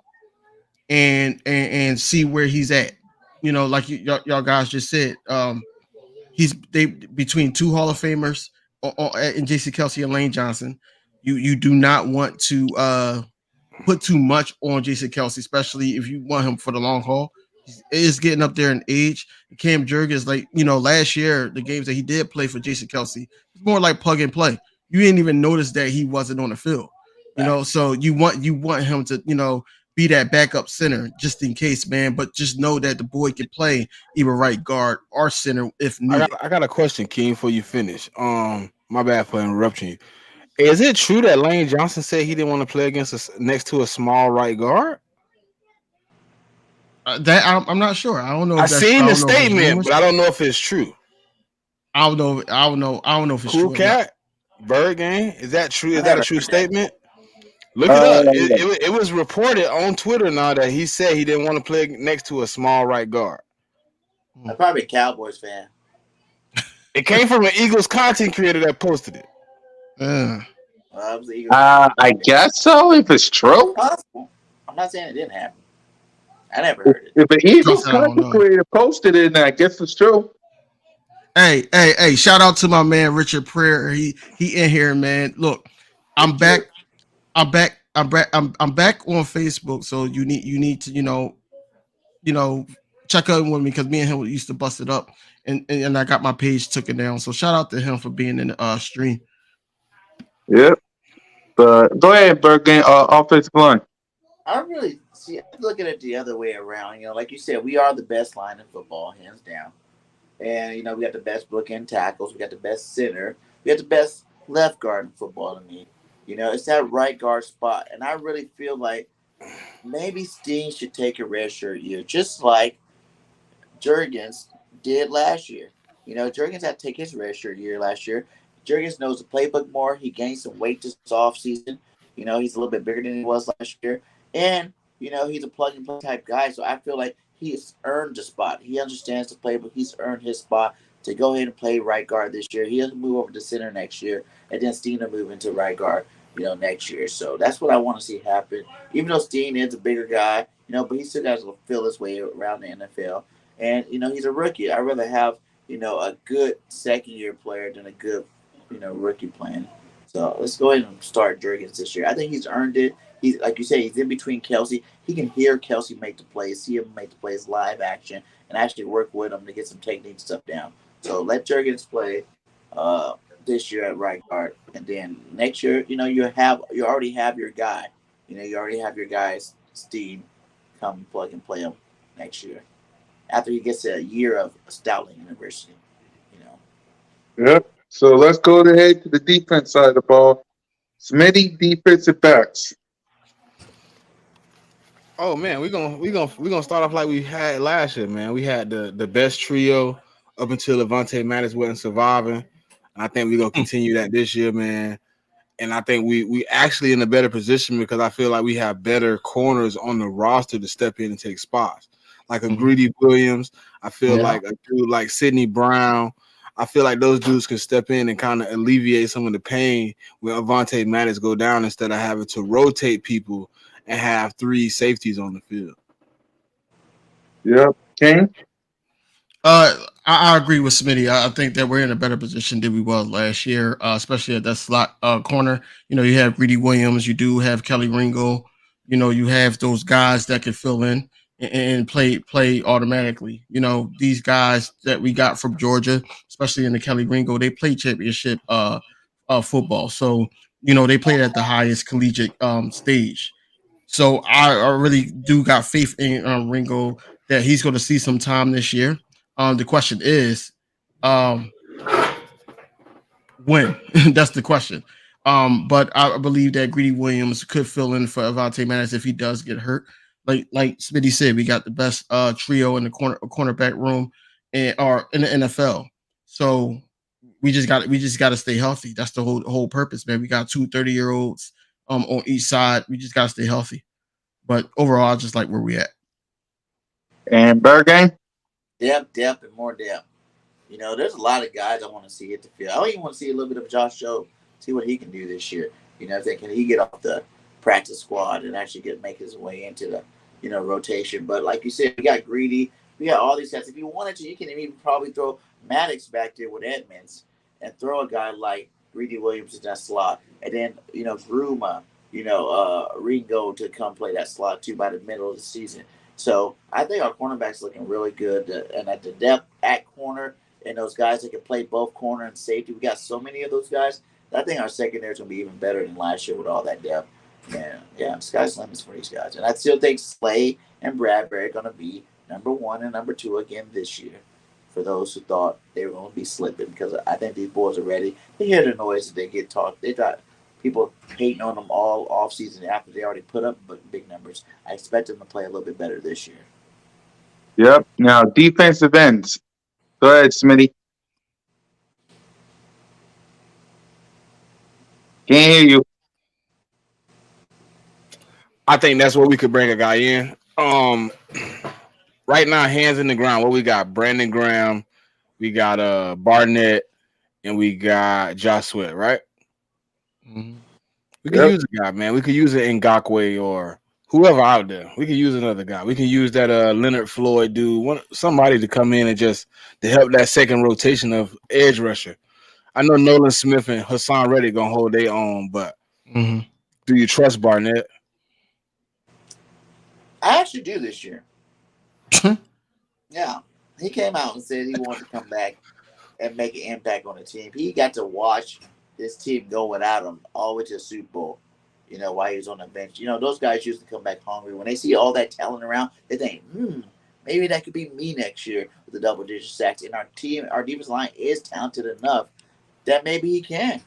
and see where he's at. You know, like y'all guys just said, he's between 2 Hall of Famers in J.C. Kelsey and Lane Johnson. You do not want to put too much on Jason Kelsey, especially if you want him for the long haul. He is getting up there in age. Cam Jurgens, like, you know, last year, the games that he did play for Jason Kelsey, it's more like plug and play. You didn't even notice that he wasn't on the field. You know, so you want him to, you know, be that backup center just in case, man. But just know that the boy can play either right guard or center if needed. I got a question, King, before you finish. My bad for interrupting you. Is it true that Lane Johnson said he didn't want to play next to a small right guard? That I'm not sure. I don't know. I seen the statement, but I don't know if it's true. I don't know if it's true. Cool Cat, Bird Game. Is that true? Is that a true statement? Look it up. It was reported on Twitter now that he said he didn't want to play next to a small right guard. I'm probably a Cowboys fan. It came from an Eagles content creator that posted it. I guess so. If it's true, possible. I'm not saying it didn't happen. I never heard it. If an Eagles content creator posted it, then I guess it's true. Hey! Shout out to my man Richard Pryor. He in here, man. Look, I'm back I'm back on Facebook, so you need to check out with me because me and him used to bust it up, and I got my page taken down. So shout out to him for being in the stream. Yep. But go ahead, Bergen. Offensive line. I really see. I'm looking at it the other way around. Like you said, we are the best line in football, hands down. And we got the best bookend tackles. We got the best center. We got the best left guard in football to me. It's that right guard spot, and I really feel like maybe Steen should take a redshirt year, just like Jurgens did last year. Jurgens had to take his red shirt year last year. Jurgens knows the playbook more. He gained some weight this offseason. He's a little bit bigger than he was last year. And, he's a plug and play type guy. So I feel like he's earned the spot. He understands the playbook. He's earned his spot to go ahead and play right guard this year. He'll move over to center next year. And then Steen will move into right guard, next year. So that's what I want to see happen. Even though Steen is a bigger guy, but he still got to feel his way around the NFL. And, he's a rookie. I'd rather have, a good second year player than a good, rookie playing. So let's go ahead and start Jurgens this year. I think he's earned it. He's, like you say, he's in between Kelsey. He can hear Kelsey make the plays, see him make the plays live action, and actually work with him to get some technique stuff down. So let Jurgens play this year at right guard. And then next year, you already have your guy. You already have your guys, Steve, come plug and play him next year. After he gets a year of Stoutland University, Yep. So let's go ahead to the defense side of the ball. Smitty, defensive backs. Oh man, we're gonna start off like we had last year, man. We had the best trio up until Avonte Maddox wasn't surviving. And I think we're gonna continue that this year, man. And I think we actually in a better position because I feel like we have better corners on the roster to step in and take spots. Like a Greedy Williams, I feel like a dude like Sidney Brown. I feel like those dudes can step in and kind of alleviate some of the pain when Avonte Maddox go down instead of having to rotate people and have three safeties on the field. Yep. King? I agree with Smitty. I think that we're in a better position than we was last year, especially at that slot corner. You have Greedy Williams, you do have Kelly Ringo, you have those guys that can fill in and play automatically. These guys that we got from Georgia, especially in the Kelly Ringo, they play championship football. So, they played at the highest collegiate stage. So I really do got faith in Ringo that he's going to see some time this year. The question is, when? That's the question. But I believe that Greedy Williams could fill in for Avonte Maddox if he does get hurt. Like Smitty said, we got the best trio in the cornerback room or in the NFL. So we just got to stay healthy. That's the whole purpose, man. We got 2 30-year-olds on each side. We just got to stay healthy. But overall, I just like where we at. And Bergen? Depth, and more depth. There's a lot of guys I want to see hit the field. I even want to see a little bit of Josh Jobe, see what he can do this year. Can he get off the practice squad and actually make his way into the, rotation. But like you said, we got Greedy. We got all these guys. If you wanted to, you can even probably throw Maddox back there with Edmonds and throw a guy like Greedy Williams in that slot. And then, Gruma, Ringo to come play that slot too by the middle of the season. So I think our cornerback's looking really good. And at the depth at corner and those guys that can play both corner and safety, we got so many of those guys. I think our secondary is going to be even better than last year with all that depth. Yeah, sky's the limits for these guys. And I still think Slay and Bradbury are going to be number 1 and number 2 again this year for those who thought they were going to be slipping, because I think these boys are ready. They hear the noise that they get talked. They got people hating on them all offseason after they already put up big numbers. I expect them to play a little bit better this year. Yep. Now, defensive ends. Go ahead, Smitty. Can't hear you. I think that's where we could bring a guy in. Right now, hands in the ground. What we got? Brandon Graham, we got Barnett, and we got Josh Sweat, right? Mm-hmm. We could use a guy, man. We could use an Ngakwe or whoever out there. We could use another guy. We could use that Leonard Floyd dude, somebody to come in and just to help that second rotation of edge rusher. I know Nolan Smith and Hassan Reddick gonna hold their own, but Do you trust Barnett? I actually do this year. Yeah, he came out and said he wanted to come back and make an impact on the team. He got to watch this team go without him all the way to the Super Bowl. While he was on the bench. Those guys used to come back hungry. When they see all that talent around, they think, maybe that could be me next year with the double-digit sacks. And our defense line is talented enough that maybe he can.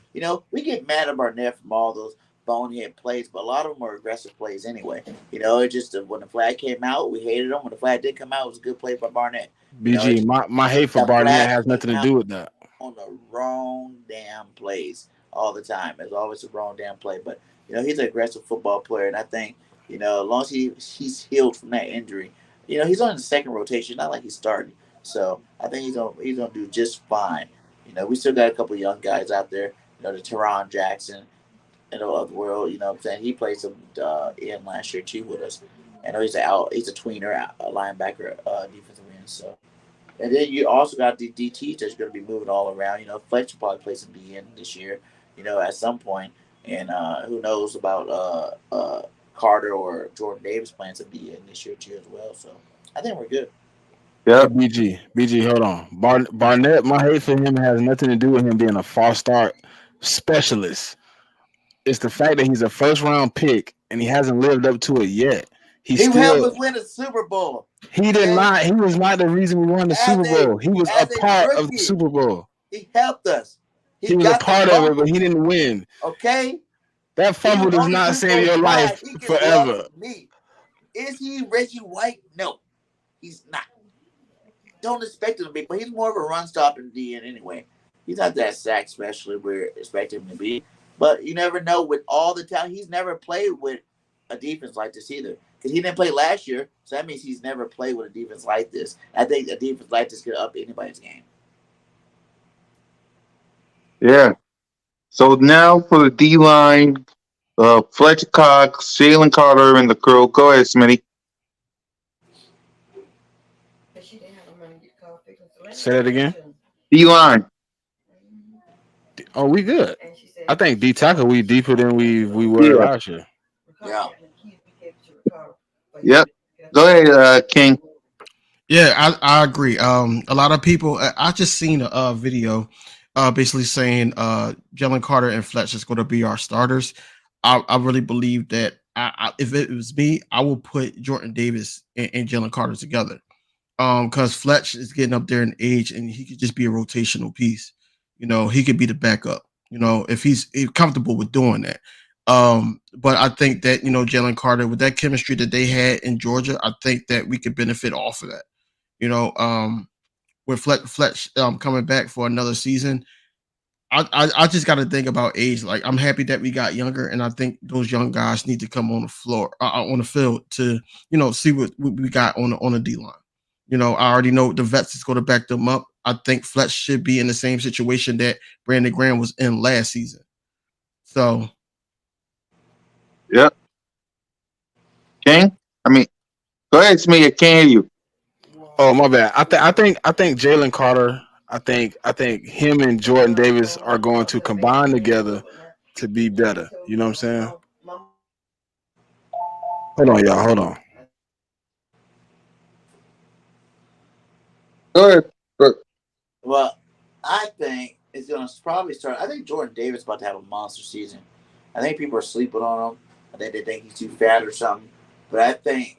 We get mad at Barnett from all those bonehead plays, but a lot of them are aggressive plays anyway. It's just when the flag came out, we hated him. When the flag did come out, it was a good play by Barnett. It BG, just my hate for the Barnett flag has came nothing to out do with that. on the wrong damn plays all the time. It's always the wrong damn play. But he's an aggressive football player, and I think as long as he's healed from that injury, he's on the second rotation, not like he's starting. So I think he's gonna do just fine. We still got a couple of young guys out there. The Teron Jackson, of the world. What I'm saying, he played some in last year too with us. I know he's a tweener, a linebacker, defensive end. So. And then you also got the DTs that's going to be moving all around. Fletcher probably play some DN this year, at some point. And who knows about Carter or Jordan Davis playing some DN this year too as well. So I think we're good. Hey, Yep. BG, hold on. Barnett, my hate for him has nothing to do with him being a false start specialist. It's the fact that he's a first round pick and he hasn't lived up to it yet. He He helped still us win a Super Bowl. he did Okay, not. He was not the reason we won the as Super a Bowl. He was a as a part of the rookie, Super Bowl. he helped us. He He was a got the part of it, but fumble. he didn't win. Okay, That he fumble was does on the not Super save Bowl your drive. life He gets love forever. from me. Is he Reggie White? No, he's not. Don't expect him to be, but he's more of a run stopping DN anyway. He's not that sack specialist we're expecting him to be. But you never know with all the talent. He's never played with a defense like this either. Because he didn't play last year, so that means he's never played with a defense like this. I think a defense like this could up anybody's game. Yeah. So now for the D line, Fletcher Cox, Jalen Carter, and the crew. Go ahead, Smitty. Say that again. D line. Oh, we good. I think D tackle we deeper than we were Yeah. last year. Yeah. Yep. Go ahead, King. Yeah, I agree. A lot of people. I just seen a video, basically saying Jalen Carter and Fletcher is going to be our starters. I really believe that. If it was me, I would put Jordan Davis and Jalen Carter together. Because Fletch is getting up there in age, and he could just be a rotational piece. He could be the backup. If he's comfortable with doing that. But I think that Jalen Carter with that chemistry that they had in Georgia, I think that we could benefit off of that. With Fletch coming back for another season, I just got to think about age. Like I'm happy that we got younger, and I think those young guys need to come on the floor, on the field to see what we got on the D line. I already know the vets is going to back them up. I think Fletch should be in the same situation that Brandon Graham was in last season. So, Yep. King. Go ahead, Smitty. I can't hear you. Oh my bad. I think Jalen Carter. I think him and Jordan Davis are going to combine together to be better. You know what I'm saying? Hold on, y'all. Hold on. Go ahead. Well, I think it's going to probably start. I think Jordan Davis is about to have a monster season. I think people are sleeping on him. I think they think he's too fat or something. But I think,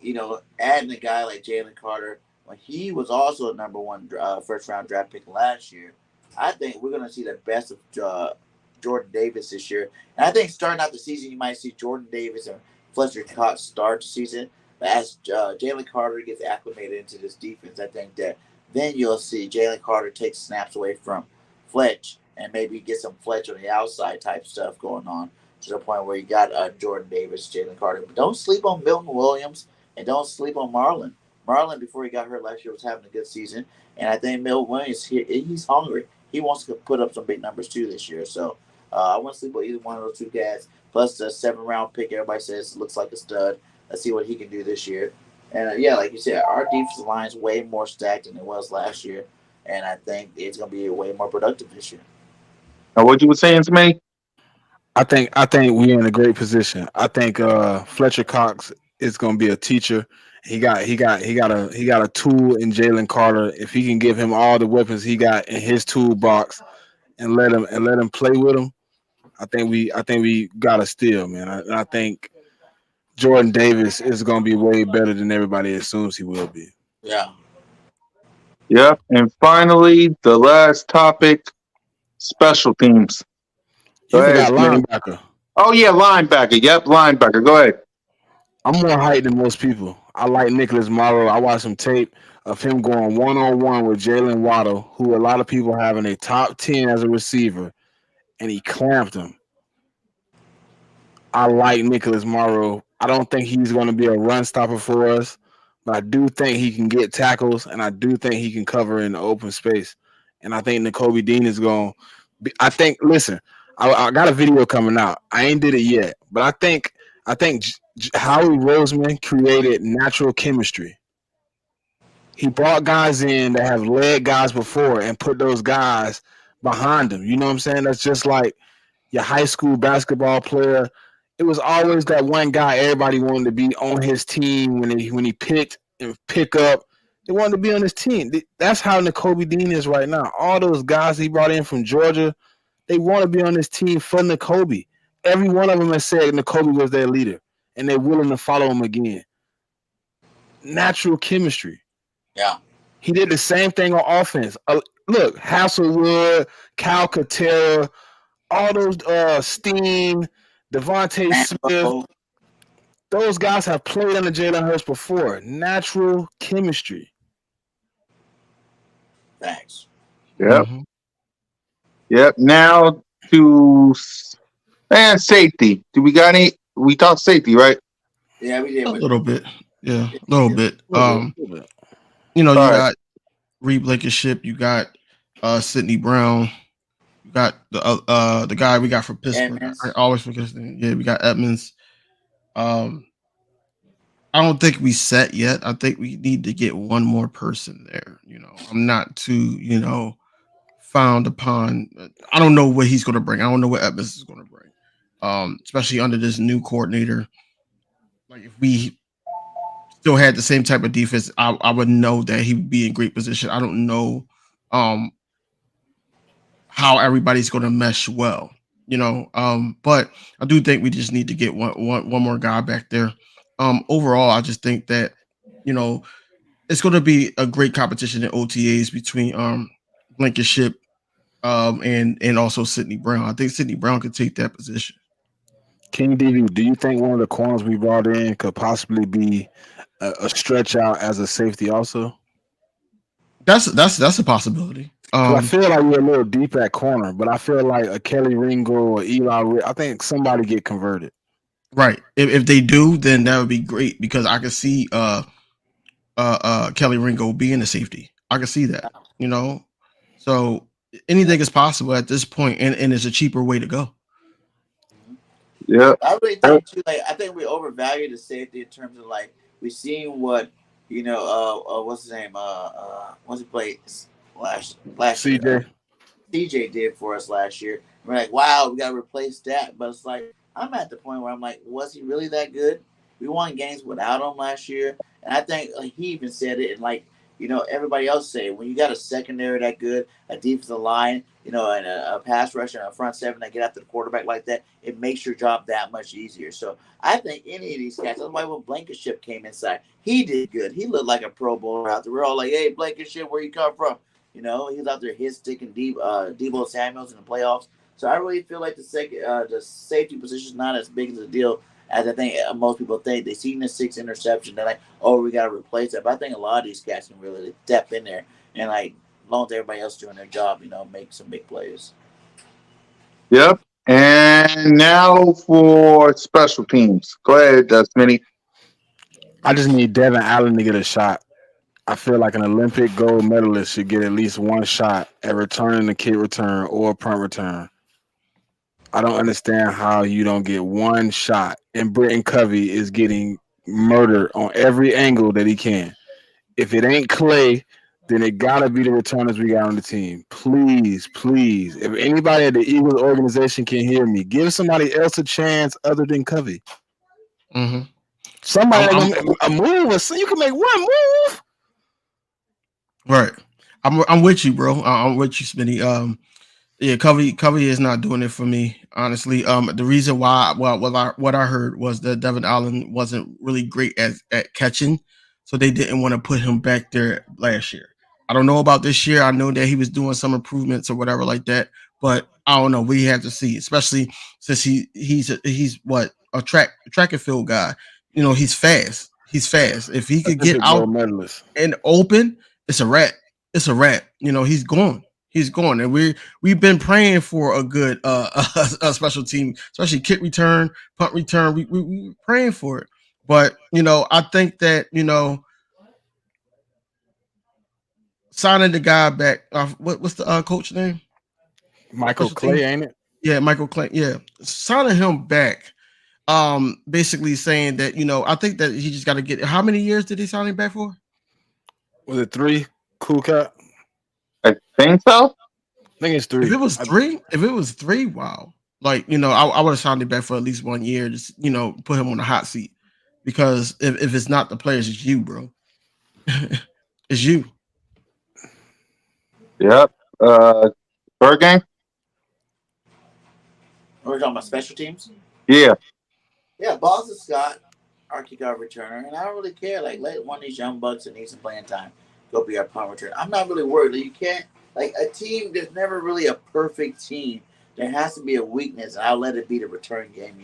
adding a guy like Jalen Carter, when he was also a number one first round draft pick last year, I think we're going to see the best of Jordan Davis this year. And I think starting out the season, you might see Jordan Davis and Fletcher Cox start the season. But as Jalen Carter gets acclimated into this defense, I think that then you'll see Jalen Carter take snaps away from Fletch and maybe get some Fletch on the outside type stuff going on to the point where you got Jordan Davis, Jalen Carter. But don't sleep on Milton Williams and don't sleep on Marlon. Marlon, before he got hurt last year, was having a good season. And I think Milton Williams, he's hungry. He wants to put up some big numbers too this year. So I want to sleep on either one of those two guys. Plus the 7th-round pick, everybody says looks like a stud. Let's see what he can do this year. And yeah, like you said, our defensive line is way more stacked than it was last year, and I think it's going to be way more productive this year. Now, what you were saying, Smitty? I think we're in a great position. I think Fletcher Cox is going to be a teacher. He got a tool in Jalen Carter. If he can give him all the weapons he got in his toolbox and let him play with him, I think we got a steal, man. I think Jordan Davis is going to be way better than everybody assumes he will be. Yeah. Yep. And finally, the last topic: special teams. Go You ahead, forgot Smitty. linebacker. Oh yeah, linebacker. Yep, linebacker. Go ahead. I'm more hyped than most people. I like Nicholas Morrow. I watched some tape of him going 1-on-1 with Jalen Waddle, who a lot of people have in a top 10 as a receiver, and he clamped him. I like Nicholas Morrow. I don't think he's going to be a run stopper for us, but I do think he can get tackles, and I do think he can cover in the open space. And I think N'Kobe Dean is going. I think. Listen, I got a video coming out. I ain't did it yet, but I think Howie Roseman created natural chemistry. He brought guys in that have led guys before and put those guys behind him. You know what I'm saying? That's just like your high school basketball player. It was always that one guy everybody wanted to be on his team when he picked and pick up. They wanted to be on his team. That's how N'Kobe Dean is right now. All those guys he brought in from Georgia, they want to be on his team for N'Kobe. Every one of them has said N'Kobe was their leader, and they're willing to follow him again. Natural chemistry. Yeah. He did the same thing on offense. Look, Hasselwood, Cal Katera, all those Steen, Devontae Smith, Rambo. those guys have played under Jalen Hurts before. Natural chemistry. Thanks. Yep. Yep. Now to safety. Do we got any? We talked safety, right? Yeah, we did. A little bit. Yeah, a little bit. Little bit. You All right. got Reed Blankenship, you got Sidney Brown, you got the guy we got from Pittsburgh. Edmonds. I always forget his name. Yeah, we got Edmonds. I don't think we set yet. I think we need to get one more person there. I'm not too, found upon. I don't know what he's going to bring. I don't know what Edmonds is going to bring. Especially under this new coordinator. Like if we still had the same type of defense, I would know that he would be in great position. I don't know how everybody's going to mesh well, but I do think we just need to get one more guy back there. Overall, I just think that, it's going to be a great competition in OTAs between Blankenship and also Sidney Brown. I think Sidney Brown could take that position. King DV, do you think one of the corners we brought in could possibly be a stretch out as a safety also? That's a possibility. I feel like we're a little deep at corner, but I feel like a Kelly Ringo or Eli, I think somebody get converted. Right. If they do, then that would be great because I could see Kelly Ringo being a safety. I can see that, So anything is possible at this point, and it's a cheaper way to go. Yeah. I really think too. Like, I think we overvalue the safety in terms of like we seen what what's his name? Once he played last CJ. year, CJ did for us last year. And we're like, wow, we got to replace that. But it's like I'm at the point where I'm like, was he really that good? We won games without him last year, and I think he even said it, and like everybody else say when you got a secondary that good, a defensive line, and a pass rusher and a front seven that get after the quarterback like that, it makes your job that much easier. So I think any of these guys, that's why when Blankenship came inside, he did good. He looked like a Pro Bowler out there. We're all like, hey, Blankenship, where you come from? He was out there hit sticking Deebo Samuels in the playoffs. So I really feel like the safety position is not as big as a deal as I think most people think. They seen the 6 interception, they're like, oh, we got to replace that. But I think a lot of these guys can really step in there and, like, as long as everybody else doing their job, make some big plays. Yep. And now for special teams. Go ahead, Smitty. I just need Devin Allen to get a shot. I feel like an Olympic gold medalist should get at least one shot at returning the kick return or punt return. I don't understand how you don't get one shot. And Britton Covey is getting murdered on every angle that he can. If it ain't Clay, then it gotta be the returners we got on the team. Please, please. If anybody at the Eagles organization can hear me, give somebody else a chance other than Covey. Mm-hmm. Somebody that I'm gonna make a move, or so you can make one move. right. I'm with you, bro. I'm with you, Smitty. Yeah, Covey is not doing it for me, honestly. The reason why, well, what I heard was that Devin Allen wasn't really great at catching, so they didn't want to put him back there last year. I don't know about this year. I know that he was doing some improvements or whatever like that, but I don't know. We have to see, especially since he's what a track and field guy. He's fast. He's fast. If he could get Olympic out gold medalist. and open, it's a wrap. It's a wrap. He's gone. He's gone, and we've been praying for a good a special team, especially kick return, punt return. We praying for it, but I think that signing the guy back. What's the coach name? Michael Special Clay, team. ain't it? Yeah, Michael Clay. Yeah, signing him back. Basically saying that I think that he just got to get. How many years did he sign him back for? Was it 3? Cool cat. I think so. I think it's 3. If it was three, wow. Like, I would have signed him back for at least 1 year, just, put him on the hot seat. Because if it's not the players, it's you, bro. It's you. Yep. Third game. We're talking about special teams. Yeah. Yeah, Boston Scott, our kickoff returner, and I don't really care. Like, let one of these young bucks that need some playing time go be our punt returner. I'm not really worried. Like, you can't, like, a team. There's never really a perfect team. There has to be a weakness, and I'll let it be the return game.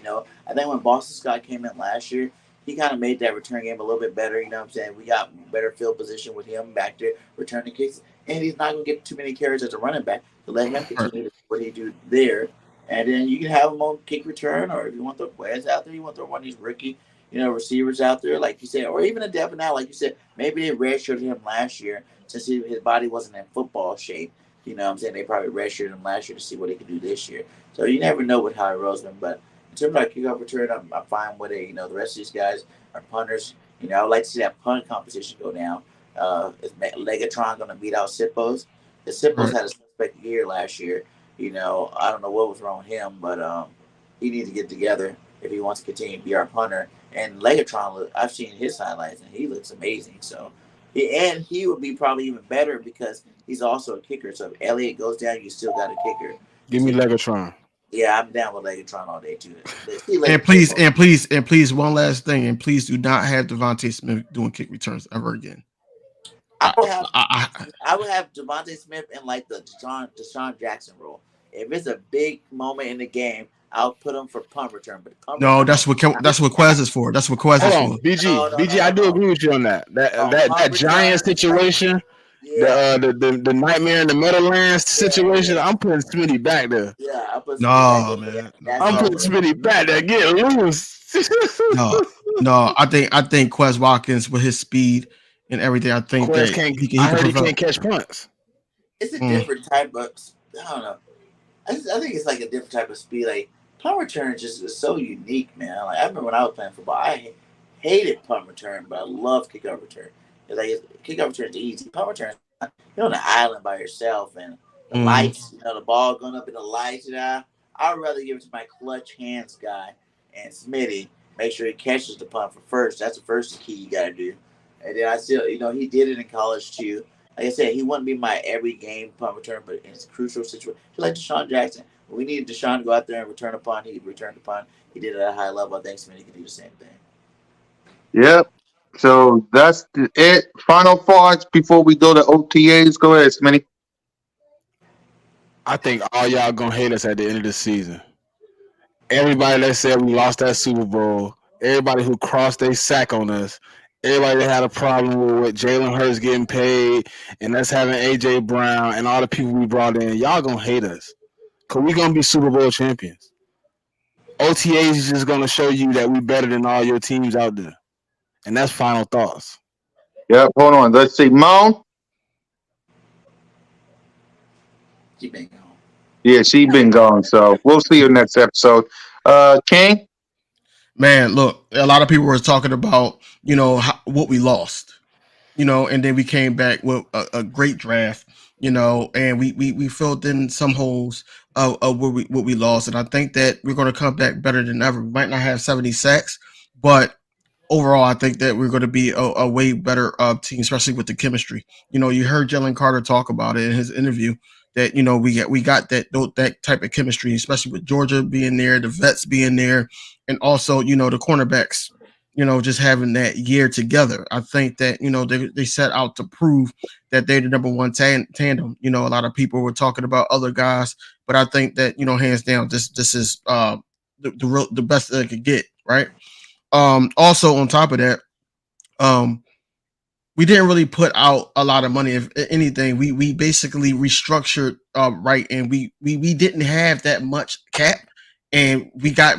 I think when Boston Scott came in last year, he kind of made that return game a little bit better. You know what I'm saying? We got better field position with him back there returning kicks, and he's not going to get too many carries as a running back to let him continue to do what he do there. And then you can have him on kick return, or if you want to throw Wes out there, you want to throw one of these rookie, receivers out there, like you said, or even a Devin out, like you said, maybe they redshirted him last year since his body wasn't in football shape. You know what I'm saying? They probably redshirted him last year to see what he could do this year. So you never know with Howie Roseman. But in terms of like kickoff return, I'm fine with it. The rest of these guys are punters. I would like to see that punt competition go down. Is Legatron going to beat out Sippos? The Sippos had a suspect year last year. I don't know what was wrong with him, but he needs to get together if he wants to continue to be our punter. And Legatron, I've seen his highlights, and he looks amazing. So, he would be probably even better because he's also a kicker. So if Elliott goes down, you still got a kicker. Give me Legatron. Yeah, I'm down with Legatron all day too. And please, one last thing, and please do not have Devontae Smith doing kick returns ever again. I would have Devontae Smith in like the Deshaun Jackson role. If it's a big moment in the game, I'll put him for punt return. But that's what Quez is for. That's what Quez is for. BG, I do agree with you on that. That Giant situation, the nightmare in the Meadowlands situation. I'm putting Smitty back there. Yeah, I'm putting Smitty back there. Get loose. No. I think Quez Watkins with his speed and everything. I think Quez that he can't catch punts. It's a different type of. I don't know. I think it's like a different type of speed. Like punt return just is so unique, man. Like I remember when I was playing football, I hated punt return, but I love kickoff return. Kickoff return is easy. Punt return, you're on the island by yourself, and the lights, the ball going up in the lights. I'd rather give it to my clutch hands guy and Smitty. Make sure he catches the punt for first. That's the first key you got to do. And then I still, he did it in college too. Like I said, he wouldn't be my every game punt return, but in crucial situation, like Deshaun Jackson, when we needed Deshaun to go out there and return a punt, he returned the punt. He did it at a high level. I think Smitty could do the same thing. Yep. So that's it. Final thoughts before we go to OTAs. Go ahead, Smitty. I think all y'all gonna hate us at the end of the season. Everybody that said we lost that Super Bowl, everybody who crossed their sack on us, everybody that had a problem with Jalen Hurts getting paid and us having AJ Brown and all the people we brought in, y'all gonna hate us. Cause we gonna be Super Bowl champions. OTAs is just gonna show you that we better than all your teams out there. And that's final thoughts. Yep, hold on. Let's see. Moan? She been gone. Yeah, she been gone. So we'll see you next episode. King? Man, look, a lot of people were talking about, what we lost. And then we came back with a great draft, and we filled in some holes of what we lost, and I think that we're going to come back better than ever. We might not have 70 sacks, but overall, I think that we're going to be a way better team, especially with the chemistry. You heard Jalen Carter talk about it in his interview that we got that type of chemistry, especially with Georgia being there, the vets being there, and also the cornerbacks. Just having that year together. I think that they set out to prove that they're the number one tandem. A lot of people were talking about other guys, but I think that hands down, this is the best that they could get, right? Also on top of that, we didn't really put out a lot of money. If anything, we basically restructured right, and we didn't have that much cap, and we got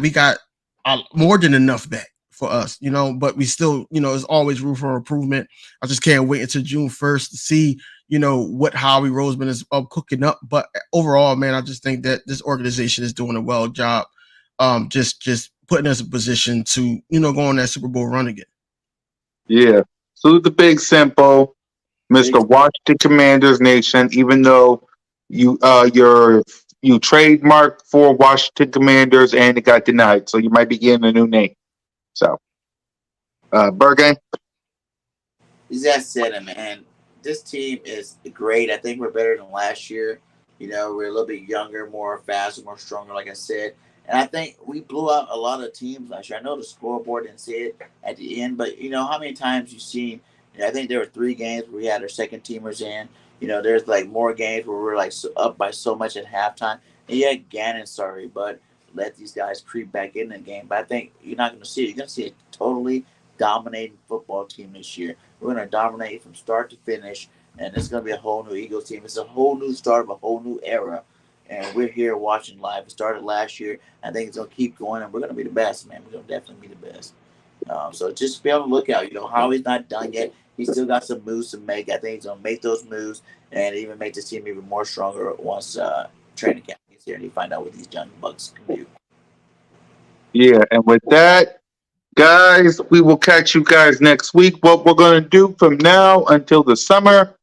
more than enough back for us, but we still, there's always room for improvement. I just can't wait until June 1st to see, what Howie Roseman is cooking up. But overall, man, I just think that this organization is doing a well job, just putting us in a position to, go on that Super Bowl run again. Yeah. Salute the Big Simple, Mr. Washington Commanders Nation. Even though you trademarked for Washington Commanders and it got denied, so you might be getting a new name. So, Bergen. That said it, man. This team is great. I think we're better than last year. We're a little bit younger, more faster, more stronger, like I said. And I think we blew out a lot of teams last year. I know the scoreboard didn't say it at the end, but how many times you've seen, I think there were 3 games where we had our second teamers in. There's like more games where we're like up by so much at halftime. And yeah, Gannon, sorry, but let these guys creep back in the game. But I think you're not going to see it. You're going to see a totally dominating football team this year. We're going to dominate from start to finish, and it's going to be a whole new Eagles team. It's a whole new start of a whole new era, and we're here watching live. It started last year. I think it's going to keep going, and we're going to be the best, man. We're going to definitely be the best. So just be on the lookout. Howie's not done yet. He's still got some moves to make. I think he's going to make those moves and even make this team even more stronger once training camp gets here and you find out what these young bucks can do. Yeah, and with that, guys, we will catch you guys next week. What we're going to do from now until the summer,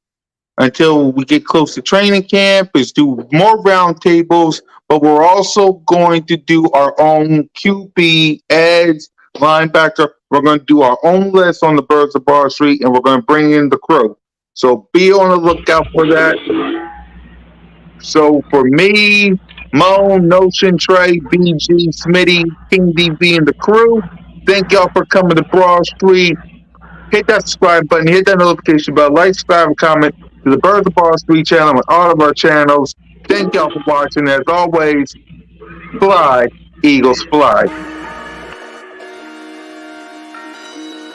until we get close to training camp, is do more roundtables, but we're also going to do our own QB, edge, linebacker. We're going to do our own list on the Birds of Bar Street, and we're going to bring in the crew. So be on the lookout for that. So for me, Mo, Notion, Trey, BG, Smitty, King DB, and the crew, thank y'all for coming to Broad Street. Hit that subscribe button, hit that notification bell, like, subscribe, and comment to the Birds of Broad Street channel and all of our channels. Thank y'all for watching. As always, fly, Eagles, fly.